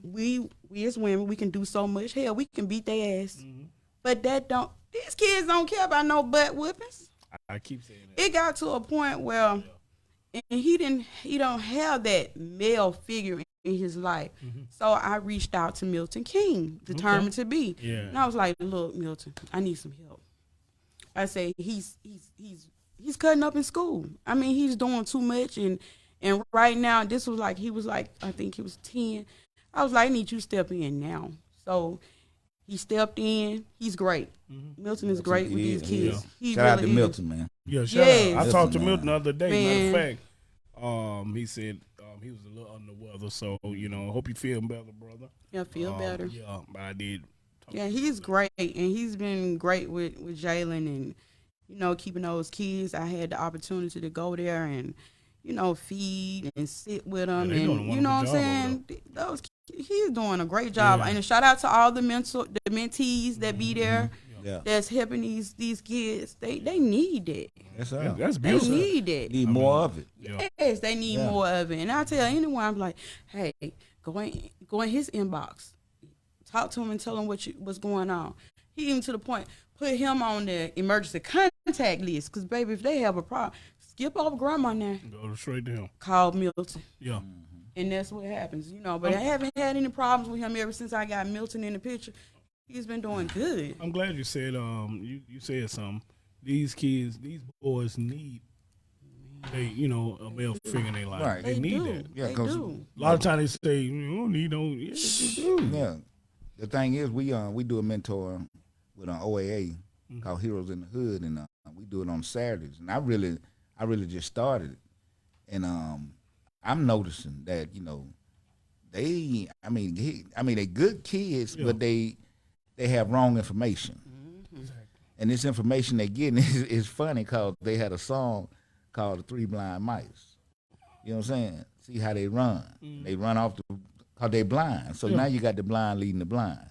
We as women, we can do so much. Hell, we can beat their ass. Mm-hmm. But these kids don't care about no butt whippings. I keep saying that. It got to a point where and he don't have that male figure in his life. Mm-hmm. So I reached out to Milton King, determined to be. Yeah. And I was like, look, Milton, I need some help. I say he's cutting up in school. I mean, he's doing too much and right now this was like he was like I think he was 10. I was like, I need you to step in now. So he stepped in. He's great. Mm-hmm. Milton is great with these kids. Yeah. Shout out to Milton, man. Yeah, shout out. I talked to Milton the other day. Man. Matter of fact, he said he was a little under the weather, so you know, hope you feel better, brother. Yeah, feel better. Yeah, but I did. Yeah, he's great, and he's been great with Jalen, and you know, keeping those kids. I had the opportunity to go there and you know, feed and sit with them, and you know what I'm saying. He's doing a great job, and shout out to all the mentees that be there. Yeah. That's helping these kids. They need that. That's beautiful. They need that. Need more of it. Yes, they need more of it. And I tell anyone, I'm like, hey, go in his inbox, talk to him and tell him what's going on. He even to the point put him on the emergency contact list because baby, if they have a problem, skip over grandma now. Go straight to him. Call Milton. Yeah. Mm-hmm. And that's what happens, you know. But I haven't had any problems with him ever since I got Milton in the picture. He's been doing good. I'm glad you said you said something. These kids, these boys need they, a male figure in their life. Right. They need do. that. Yeah, They 'cause do. A lot of times they say, you don't need no. Yeah, you do. Yeah. The thing is, we do a mentor with an OAA called Heroes in the Hood, and we do it on Saturdays. And I really just started it, and I'm noticing that they good kids, but they have wrong information, and this information they getting is funny because they had a song called "The Three Blind Mice." You know what I'm saying? See how they run? They run off because they blind. So now you got the blind leading the blind.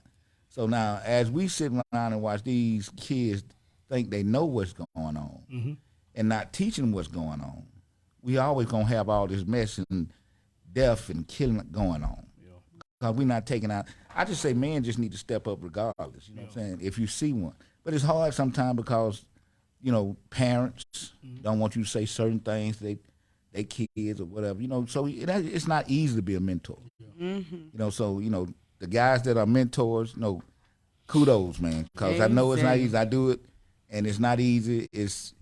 So now, as we sit around and watch these kids think they know what's going on and not teaching them what's going on, we always going to have all this mess and death and killing going on. Because we're not taking out. I just say men just need to step up regardless, you know what I'm saying, if you see one. But it's hard sometimes because, parents don't want you to say certain things to they kids or whatever, so it's not easy to be a mentor. So, the guys that are mentors, kudos, man, because I know it's not easy. I do it, and it's not easy. It's,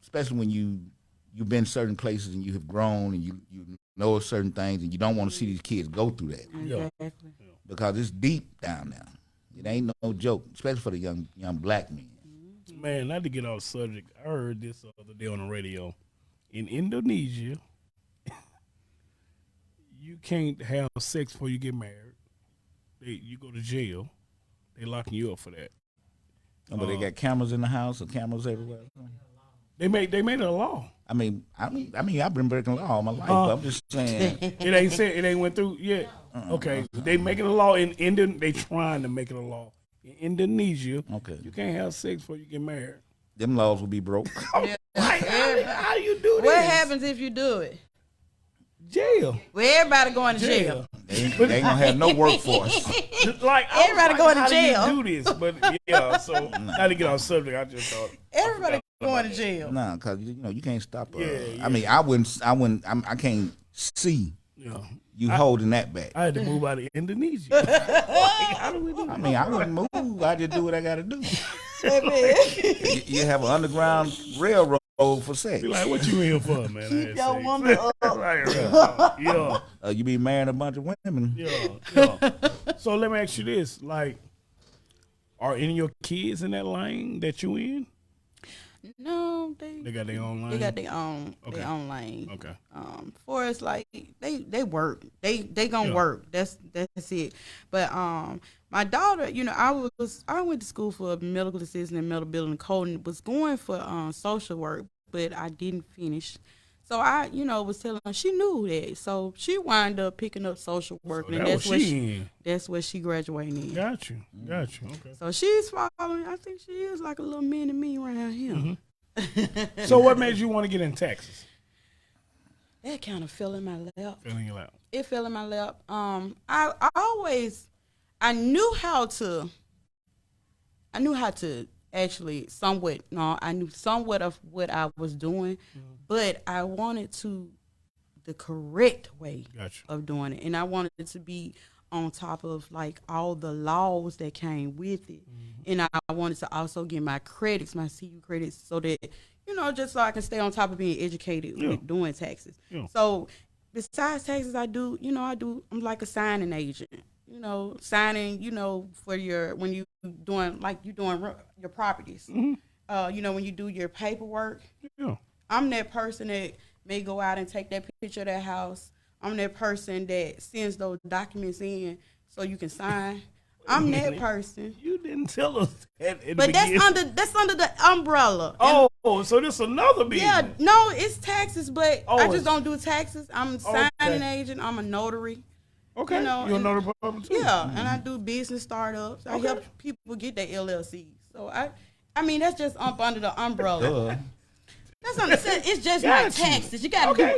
especially when you've been certain places and you have grown and you know certain things, and you don't want to see these kids go through that. Exactly. Because it's deep down there. It ain't no joke, especially for the young black men. Man, not to get off subject, I heard this the other day on the radio. In Indonesia, you can't have sex before you get married. You go to jail. They locking you up for that. But they got cameras in the house or cameras everywhere. They made it a law. I mean, I've been breaking law all my life, but I'm just saying. It ain't went through yet. Okay, they making a law in They trying to make it a law in Indonesia. Okay, you can't have sex before you get married. Them laws will be broke. How you do this? What happens if you do it? Jail. Well, everybody going to jail. They ain't gonna have no workforce. Everybody going to jail. How do you do this? But yeah, so not to get off subject, I just thought Everybody going to jail. Nah, because you can't stop. Yeah. I mean, I can't see you holding that back. I had to move out of Indonesia. How do we do that? I mean, I wouldn't move. I just do what I got to do. You have an underground railroad for sex. Be like, what you here for, man? Keep your woman up. Yeah. You be marrying a bunch of women. Yeah. So let me ask you this: are any of your kids in that lane that you in? No, they got their own lane. They got their own lane. Okay. For us, they work. They gonna work. That's it. But my daughter, I went to school for medical assistant and medical billing and coding. Was going for social work, but I didn't finish. So I, was telling her she knew that. So she wound up picking up social work, So and that's what she graduated in. Got you. Okay. So she's following. I think she is like a little mini me around here. So what made you want to get in Texas? That kind of fell in my lap. Fell in your lap. It fell in my lap. I knew how to actually I knew somewhat of what I was doing, but I wanted the correct way of doing it. And I wanted it to be on top of all the laws that came with it. And I wanted to also get my credits, my CU credits, so that, just so I can stay on top of being educated with doing taxes. Yeah. So besides taxes, I'm like a signing agent. Signing, for when you doing your properties. When you do your paperwork. Yeah. I'm that person that may go out and take that picture of that house. I'm that person that sends those documents in so you can sign. I'm that person. You didn't tell us that. But that's under the umbrella. Oh, so this another business. Yeah, no, it's taxes, but I just don't do taxes. I'm a signing agent. I'm a notary. Okay, you're a notary public too. Yeah, and I do business startups. I help people get their LLCs. So I mean that's just up under the umbrella. That's not it's just like taxes. You got to do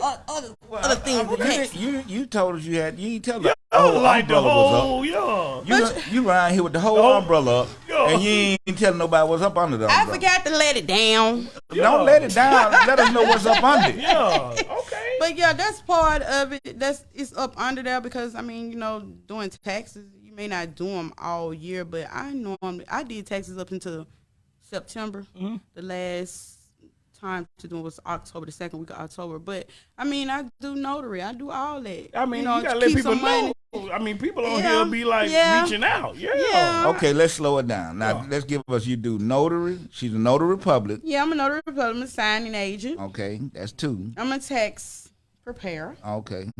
other things with taxes. You told us you didn't tell the whole umbrella was up. You around here with the whole umbrella up, and you ain't telling nobody what's up under the umbrella. I forgot to let it down. Don't let it down. Let us know what's up under. Yeah, okay. But yeah, that's part of it. It's up under there because doing taxes, you may not do them all year, but I did taxes up until September, the last time to do it was October, the second week of October. But I mean, I do notary. I do all that. I mean, you know, you gotta let keep people some money. know. I mean, people on Yeah, here be like yeah. reaching out. Yeah. Yeah. Okay, let's slow it down. Now, let's give us, you do notary. She's a notary public. Yeah, I'm a notary public. I'm a signing agent. Okay, that's 2. I'm a tax preparer. Okay.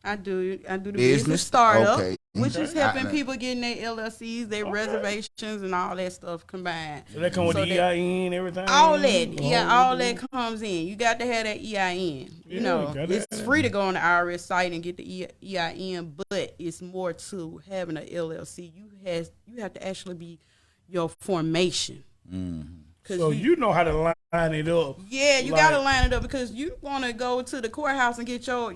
I do the Business business startup, okay. which is Okay. helping people getting their LLCs, their reservations, and all that stuff combined. So that come with the EIN, everything. All that, all that comes in. You got to have that EIN. You know, it's free to go on the IRS site and get the EIN, but it's more to having an LLC. You have to actually be your formation. So you know how to line it up. Yeah, you got to line it up because you want to go to the courthouse and get your,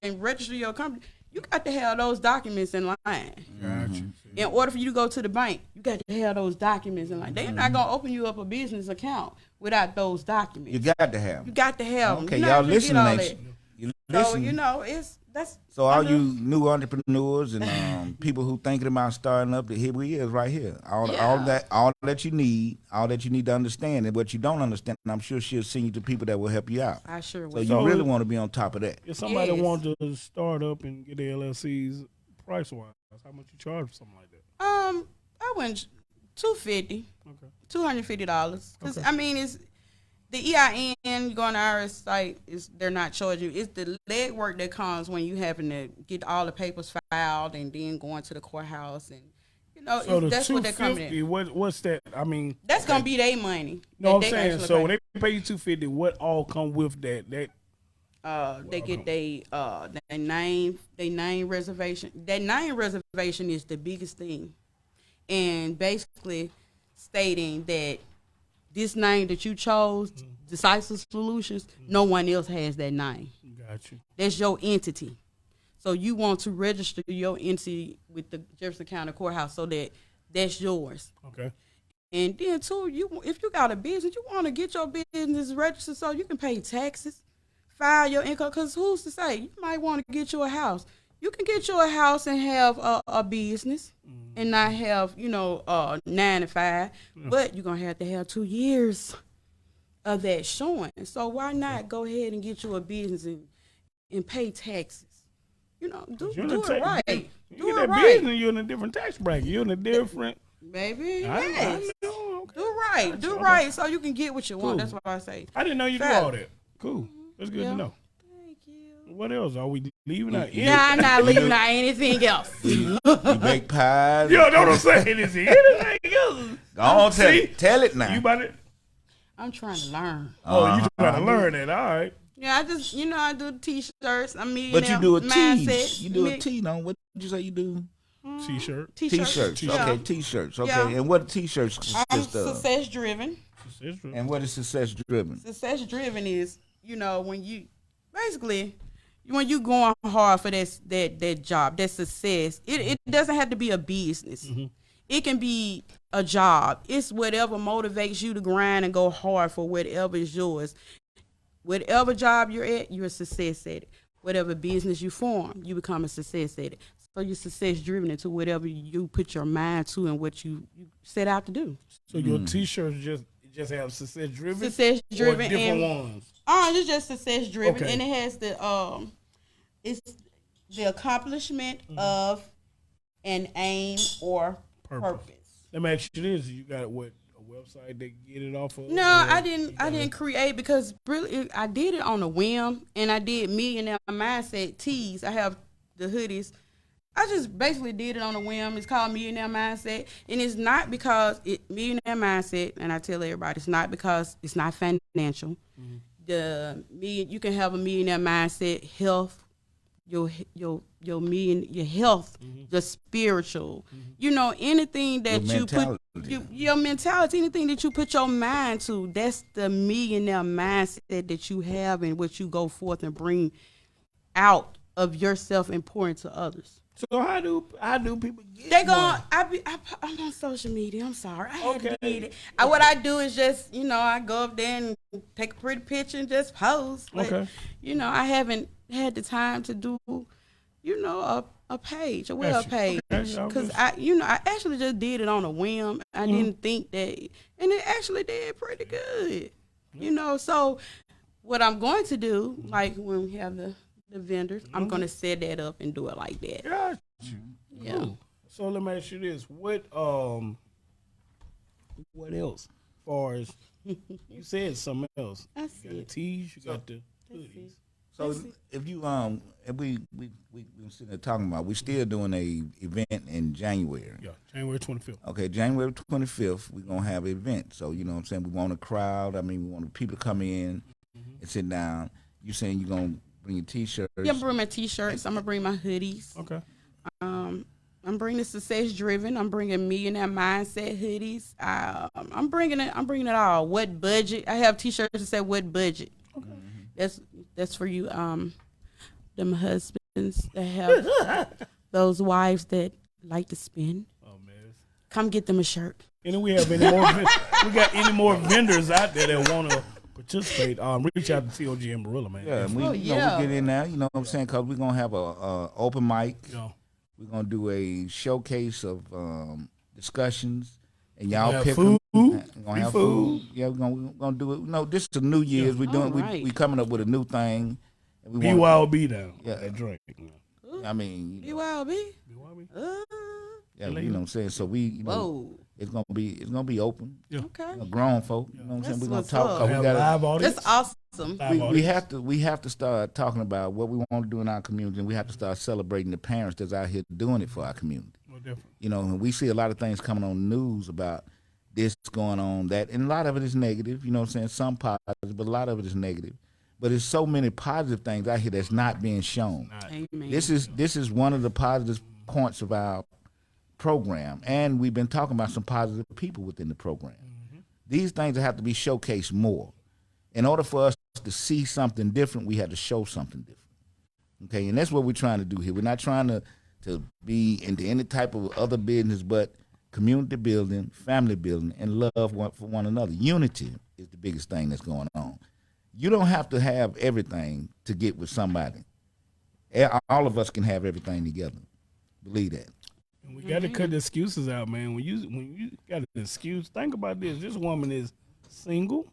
and register your company. You got to have those documents in line. Gotcha. In order for you to go to the bank, you got to have those documents in line. They're not going to open you up a business account without those documents. You got to have. You got to have them. Okay, You're y'all not gonna get listening. all Ain't that. you So, listen. that's. So all you new entrepreneurs and people who thinking about starting up, here we is right here. All that you need to understand, and what you don't understand, I'm sure she'll send you to people that will help you out. I sure So will. you really want to be on top of that. If somebody Yes. wants to start up and get their LLCs, price wise, how much you charge for something like that? I went $250. Okay. $250. Because I mean, it's the EIN. You go on the IRS site, they're not charging you. It's the legwork that comes when you having to get all the papers filed and then going to the courthouse and So that's what they're coming in. What's that? I mean, That's gonna be their money. no, I'm that they saying. actually So pay. when they pay you $250, what all come with that? They get their name reservation. That name reservation is the biggest thing, and basically stating that this name that you chose, Decisive Solutions, no one else has that name. Got you. That's your entity. So you want to register your entity with the Jefferson County Courthouse so that that's yours. Okay. And then too, if you got a business, you want to get your business registered so you can pay taxes, file your income. Because who's to say? You might want to get you a house. You can get you a house and have a business and not have 9 to 5, but you're gonna have to have 2 years of that showing. So why not go ahead and get you a business and pay taxes? Do it right. You get that business, you're in a different tax bracket. You're in a different. Baby, I yes. know. Okay. Do right so you can get what you want. That's what I say. I didn't know you do Fact. all that. Cool. That's good Yeah. to know. Thank you. What else? Are we leaving out? Nah, I'm not leaving out anything else. You make pies. Yo, don't say this. Anything else? Go on, See? tell it now. You about it? I'm trying to learn. Oh, you trying to learn it. All right. Yeah, I just, I do T-shirts. I mean, But you do a tee. mindset. You do a tee, no? What did you say you do? T-shirt. T-shirts. Yeah. Okay, T-shirts. Okay, Yeah. and what T-shirts I'm consist of? success driven. And what is success driven? Success driven is, when you basically when you going hard for that job, that success. It doesn't have to be a business. It can be a job. It's whatever motivates you to grind and go hard for whatever is yours. Whatever job you're at, you're a success at it. Whatever business you form, you become a success at it. So you're success driven into whatever you put your mind to and what you set out to do. So your T-shirts just have success driven. Success driven or different and ones. it's just success driven, Okay. and it has it's the accomplishment of an aim or purpose. Let me ask you this: you got what, a website that get it off of? No, or I didn't create because really I did it on a whim, and I did Millionaire Mindset tees. I have the hoodies. I just basically did it on a whim. It's called Millionaire Mindset, and it's not because Millionaire Mindset. And I tell everybody, it's not because it's not financial. You can have a millionaire mindset, health, your health, the spiritual, anything that Your you put your mentality, anything that you put your mind to, that's the millionaire mindset that you have and what you go forth and bring out of yourself and pour into others. So how do people get? They go. one? I'm on social media. I'm sorry. I had to Okay. get it. What I do is just, I go up there and take a pretty picture and just post. But, Okay. I haven't had the time to do, a page, a web Gotcha. page, Okay, yeah, because I'm I actually just did it on a whim. I didn't think that, and it actually did pretty good. You know, so what I'm going to do, like when we have the vendors, I'm going to set that up and do it like that. Got you. Yeah. Cool. So let me ask you this: what else? As far as you said, something else. That's You got the it. tees, you got the hoodies. So if you if we sitting there talking about, we still doing a event in January. Yeah, January 25th. Okay, January 25th, we're going to have an event. So, you know what I'm saying? We want a crowd. I mean, we want people to come in and sit down. You saying you're going to bring your T-shirts? Yeah, I'm bring my T-shirts. I'm gonna bring my hoodies. Okay. I'm bringing Success Driven. I'm bringing Millionaire Mindset hoodies. I'm bringing it all. What budget? I have T-shirts that say what budget. Okay. That's for you. Them husbands that have those wives that like to spend. Oh man. Come get them a shirt. And then we have any more? We got any more vendors out there that want to participate? Reach out to T.O.G. and Marilla, man. Yeah, and we, you know, we get in there, you know what I'm saying? Because we're going to have a open mic. Yeah. We're going to do a showcase of discussions. And y'all have pick food. We're going to have food. Yeah, we're gonna do it. No, this is the New Year's. We're doing. Right. We coming up with a new thing. And we BYOB down. Yeah. That drink. I mean, you know, BYOB. BYOB. yeah, you know what I'm saying? So we, you know, Whoa. it's gonna be open. Yeah. Okay. You know, grown folk. You know what I'm saying? That's We're gonna what's talk. up. 'Cause we Have gotta, live audience. That's awesome. Live we audience. have to start talking about what we want to do in our community, and we have to start celebrating the parents that's out here doing it for our community. Well, different. You know, and we see a lot of things coming on the news about this going on, that, and a lot of it is negative. You know what I'm saying? Some positive, but a lot of it is negative. But there's so many positive things out here that's not being shown. Amen. This is one of the positive points of our program, and we've been talking about some positive people within the program. These things have to be showcased more. In order for us to see something different, we have to show something different. Okay, and that's what we're trying to do here. We're not trying to be into any type of other business but community building, family building, and love for one another. Unity is the biggest thing that's going on. You don't have to have everything to get with somebody. All of us can have everything together. Believe that. And we got to cut the excuses out, man. When you got an excuse, think about this. This woman is single,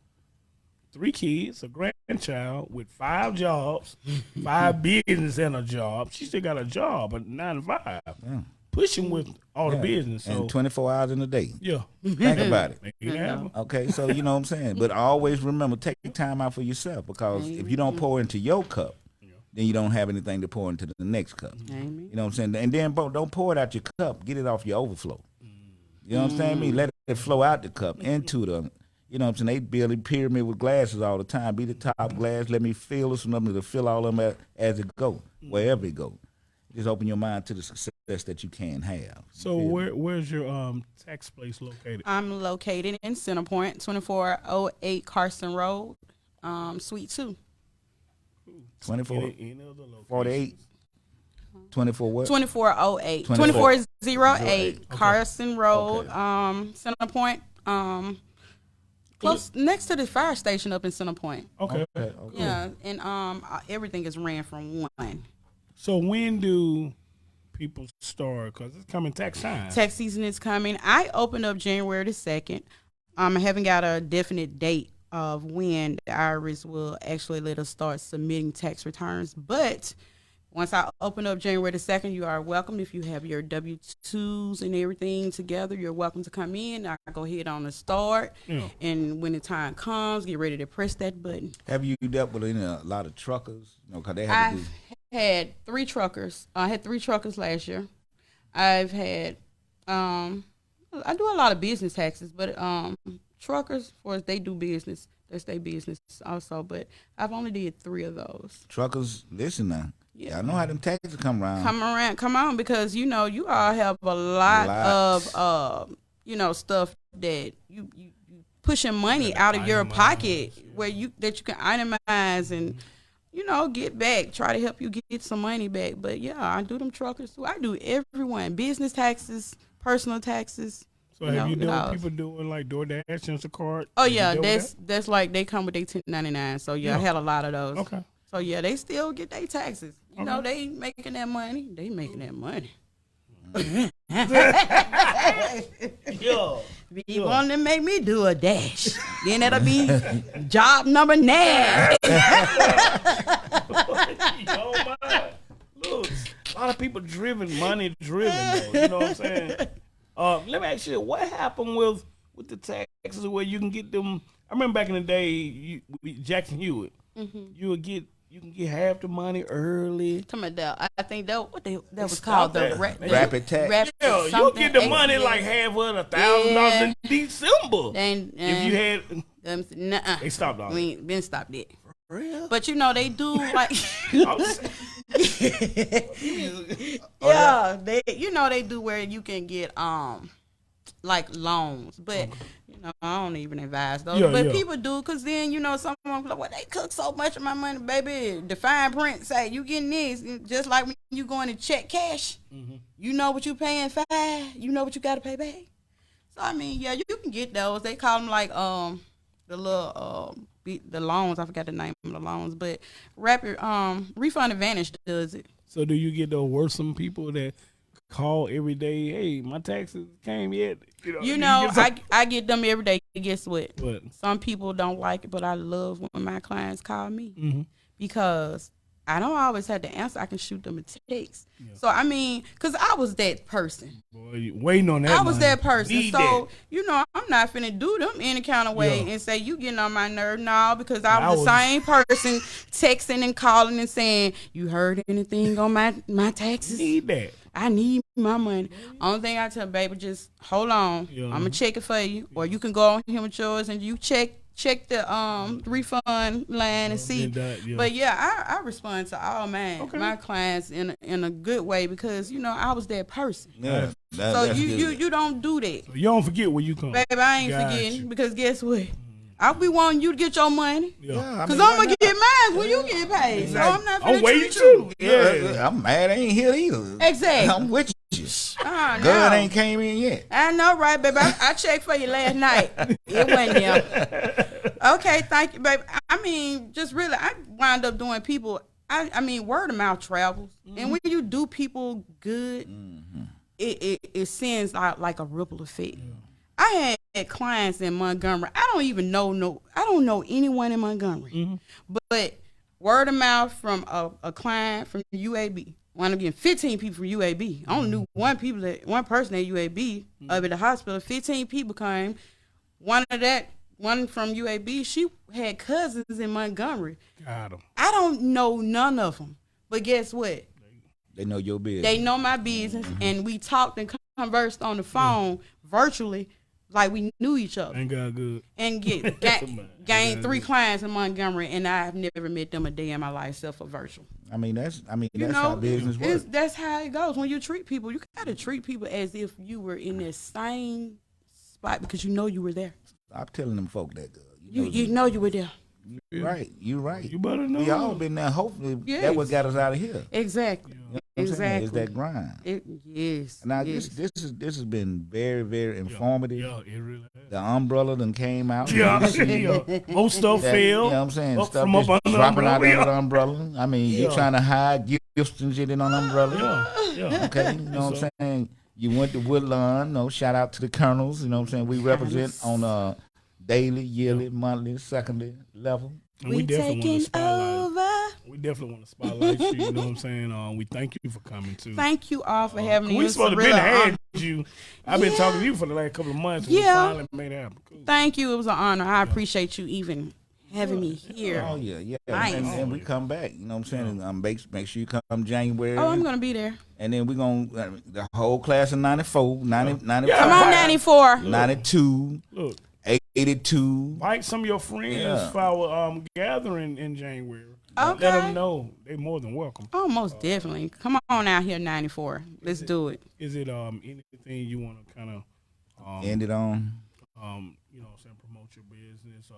3 kids, a grandchild with 5 jobs, 5 business and a job. She still got a job, but 9 to 5. Yeah. Pushing with all the business. So, and 24 hours in a day. yeah. Think about it. Make it happen. Okay, so you know what I'm saying? But always remember, take time out for yourself, because if you don't pour into your cup, then you don't have anything to pour into the next cup. Amen. You know what I'm saying? And then don't pour it out your cup. Get it off your overflow. You know what I'm saying? I mean, let it flow out the cup into the, you know what I'm saying? They build a pyramid with glasses all the time. Be the top glass. Let me fill this one up to fill all of them as it go, wherever it go. Just open your mind to the success that you can have. So where's your tax place located? I'm located in Centerpoint, 2408 Carson Road, Suite 2. 24, Any other location? 48, 24 what? 2408. 2408. 2408 Carson Road, Centerpoint. Close next to the fire station up in Centerpoint. Okay. Yeah, and everything is ran from one. So when do people start? Because it's coming tax time. Tax season is coming. I opened up January the 2nd. I haven't got a definite date of when the IRS will actually let us start submitting tax returns. But once I open up January the 2nd, you are welcome. If you have your W-2s and everything together, you're welcome to come in. I go ahead on the start. Yeah. And when the time comes, get ready to press that button. Have you dealt with a lot of truckers? You know, 'cause they have to do. I've had 3 truckers. I had 3 truckers last year. I've had, I do a lot of business taxes, but truckers, of course, they do business. That's their business also. But I've only did 3 of those. Truckers, listen now. Yeah. I know how them taxes come around. Come on, because you all have a lot of stuff that you pushing money out of your pocket where you can itemize and get back, try to help you get some money back. But yeah, I do them truckers too. I do everyone, business taxes, personal taxes. So have you done people doing like DoorDash, Instacart? Oh yeah, that's like they come with their 1099. So yeah, I had a lot of those. Okay. So yeah, they still get their taxes. You know, they making that money. They making that money. Yeah. Be wanting to make me do a dash. Then that'll be job number 9. Oh my. Look, a lot of people money driven though. You know what I'm saying? Let me ask you, what happened with the taxes where you can get them? I remember back in the day, Jackson Hewitt, you can get half the money early. I think that was called the rapid tax. Yeah, you'll get the money like half of $1,000 in December. If you had, they stopped all that. We been stopped it. Real? But they do like they do where you can get like loans, but I don't even advise those. But people do, because then someone like, well, they cook so much of my money, baby. The fine print say you getting this, just like when you going to check cash. You know what you paying fine. You know what you got to pay back. So I mean, yeah, you can get those. They call them like the little the loans. I forgot the name of the loans, but Rapid Refund Advantage does it. So do you get those worrisome people that call every day? Hey, my taxes came yet? I get them every day. Guess what? What? Some people don't like it, but I love when my clients call me because I don't always have to answer. I can shoot them a text. Yeah. So I mean, because I was that person. Boy, you waiting on that. I was that person. Need so that. I'm not finna do them any kind of way and say you getting on my nerve. No, because I was the same person texting and calling and saying, you heard anything on my taxes? Need that. I need my money. Only thing I tell baby, just hold on. Yeah. I'm gonna check it for you, or you can go on here with yours and you check the refund line and see. But I respond to all my clients in a good way because I was that person. Yeah. So you don't do that. So you don't forget where you come. Baby, I ain't forgetting because guess what? I'll be wanting you to get your money. Yeah, because I'm going to get mine when you get paid. Exactly. So I'm not going to treat you. Yeah. I'm mad I ain't here either. Exactly. I'm with you. No. Good ain't came in yet. I know, right, baby? I checked for you last night. It wasn't there. Okay, thank you, baby. I mean, just really, I wind up doing people. I mean, word of mouth travels. And when you do people good, it sends out like a ripple effect. Yeah. I had clients in Montgomery. I don't know anyone in Montgomery. But word of mouth from a client from UAB. Wound up getting 15 people from UAB. I only knew one person at UAB up at the hospital. 15 people came. One from UAB, she had cousins in Montgomery. Got 'em. I don't know none of them. But guess what? They know your business. They know my business. And we talked and conversed on the phone virtually like we knew each other. Ain't got good. And gained 3 clients in Montgomery, and I've never met them a day in my life except for virtual. I mean that's how business works. That's how it goes. When you treat people, you gotta treat people as if you were in that same spot because you know you were there. Stop telling them folk that, girl. You know you were there. You're right. You're right. You better know. We all been there. Hopefully, that's what got us out of here. Exactly. You know exactly. It's that grind. Yes. Now this has been very, very informative. Yeah, it really has. The umbrella done came out. Most stuff failed. You know what I'm saying? Stuff from up under dropping out umbrella. under the umbrella. I mean, you trying to hide gifts and shit in an umbrella. Yeah. Okay. You know what I'm saying? You went to Woodlawn. No, shout out to the Colonels. You know what I'm saying? We represent on a daily, yearly, monthly, secondary level. And we definitely want to spotlight. We definitely want to spotlight you. You know what I'm saying? We thank you for coming too. Thank you all for having me. We supposed to have had you. I've been talking to you for the last couple of months. We finally made it happen. Cool. Thank you. It was an honor. I appreciate you even having me here. Oh yeah. Nice. And we come back. You know what I'm saying? Make sure you come January. Oh, I'm gonna be there. And then we're gonna the whole class of 94, 90, 94. Come on, 94. 92. Look. 82. Invite some of your friends for our gathering in January. Okay. Let them know they're more than welcome. Oh, most definitely. Come on out here, 94. Let's do it. Is it anything you want to kind of end it on? You know, promote your business,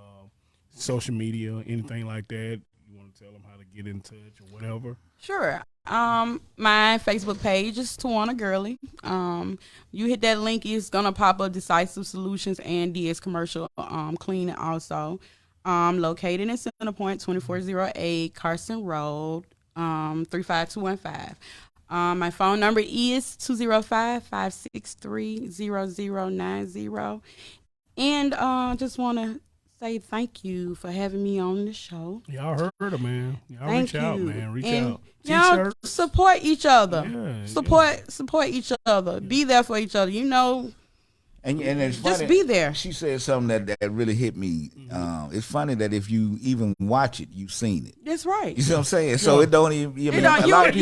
social media, anything like that. You want to tell them how to get in touch or whatever? Sure. My Facebook page is Tawana Gurley. You hit that link, it's gonna pop up Decisive Solutions and DS Commercial Cleaning also. Located in Center Point, 2408 Carson Road, 35215. My phone number is 205-563-0090. And just want to say thank you for having me on the show. Y'all heard her, man. Y'all Thank reach out, you. man. Reach And out. y'all T-shirts. support each other. Yeah, Support each other. Be there for each other. You know, And it's funny. just be there. She said something that really hit me. It's funny that if you even watch it, you've seen it. That's right. You see what I'm saying? So it don't even. You don't even have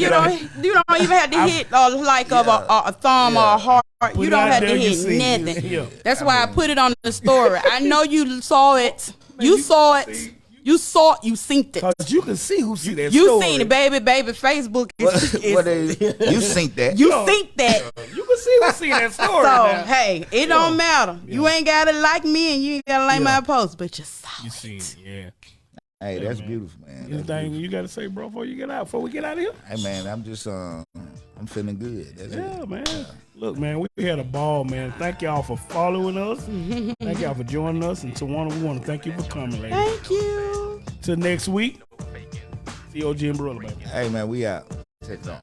to hit a like of a thumb or a heart. Put You don't it out have there, to you hit see it. nothing. Yeah. That's why I put it on the story. I know you saw it. You saw it. You saw it. You synced it. Cause you can see who see that You story. seen it, baby. Facebook is. You think that? You think that. You can see who see that story. So now. hey, it don't matter. You ain't gotta like me and you ain't gotta like my post, but you saw You it. seen it, yeah. Hey, that's beautiful, man. That's Anything beautiful. you got to say, bro, before we get out of here? Hey, man, I'm just I'm feeling good. That's Yeah, it. man. Look, man, we had a ball, man. Thank y'all for following us. Thank y'all for joining us. And Tawana, we want to thank you for coming, ladies. Thank you. Till next week, T.O.G. and Brother, baby. Hey, man, we out. Take it on.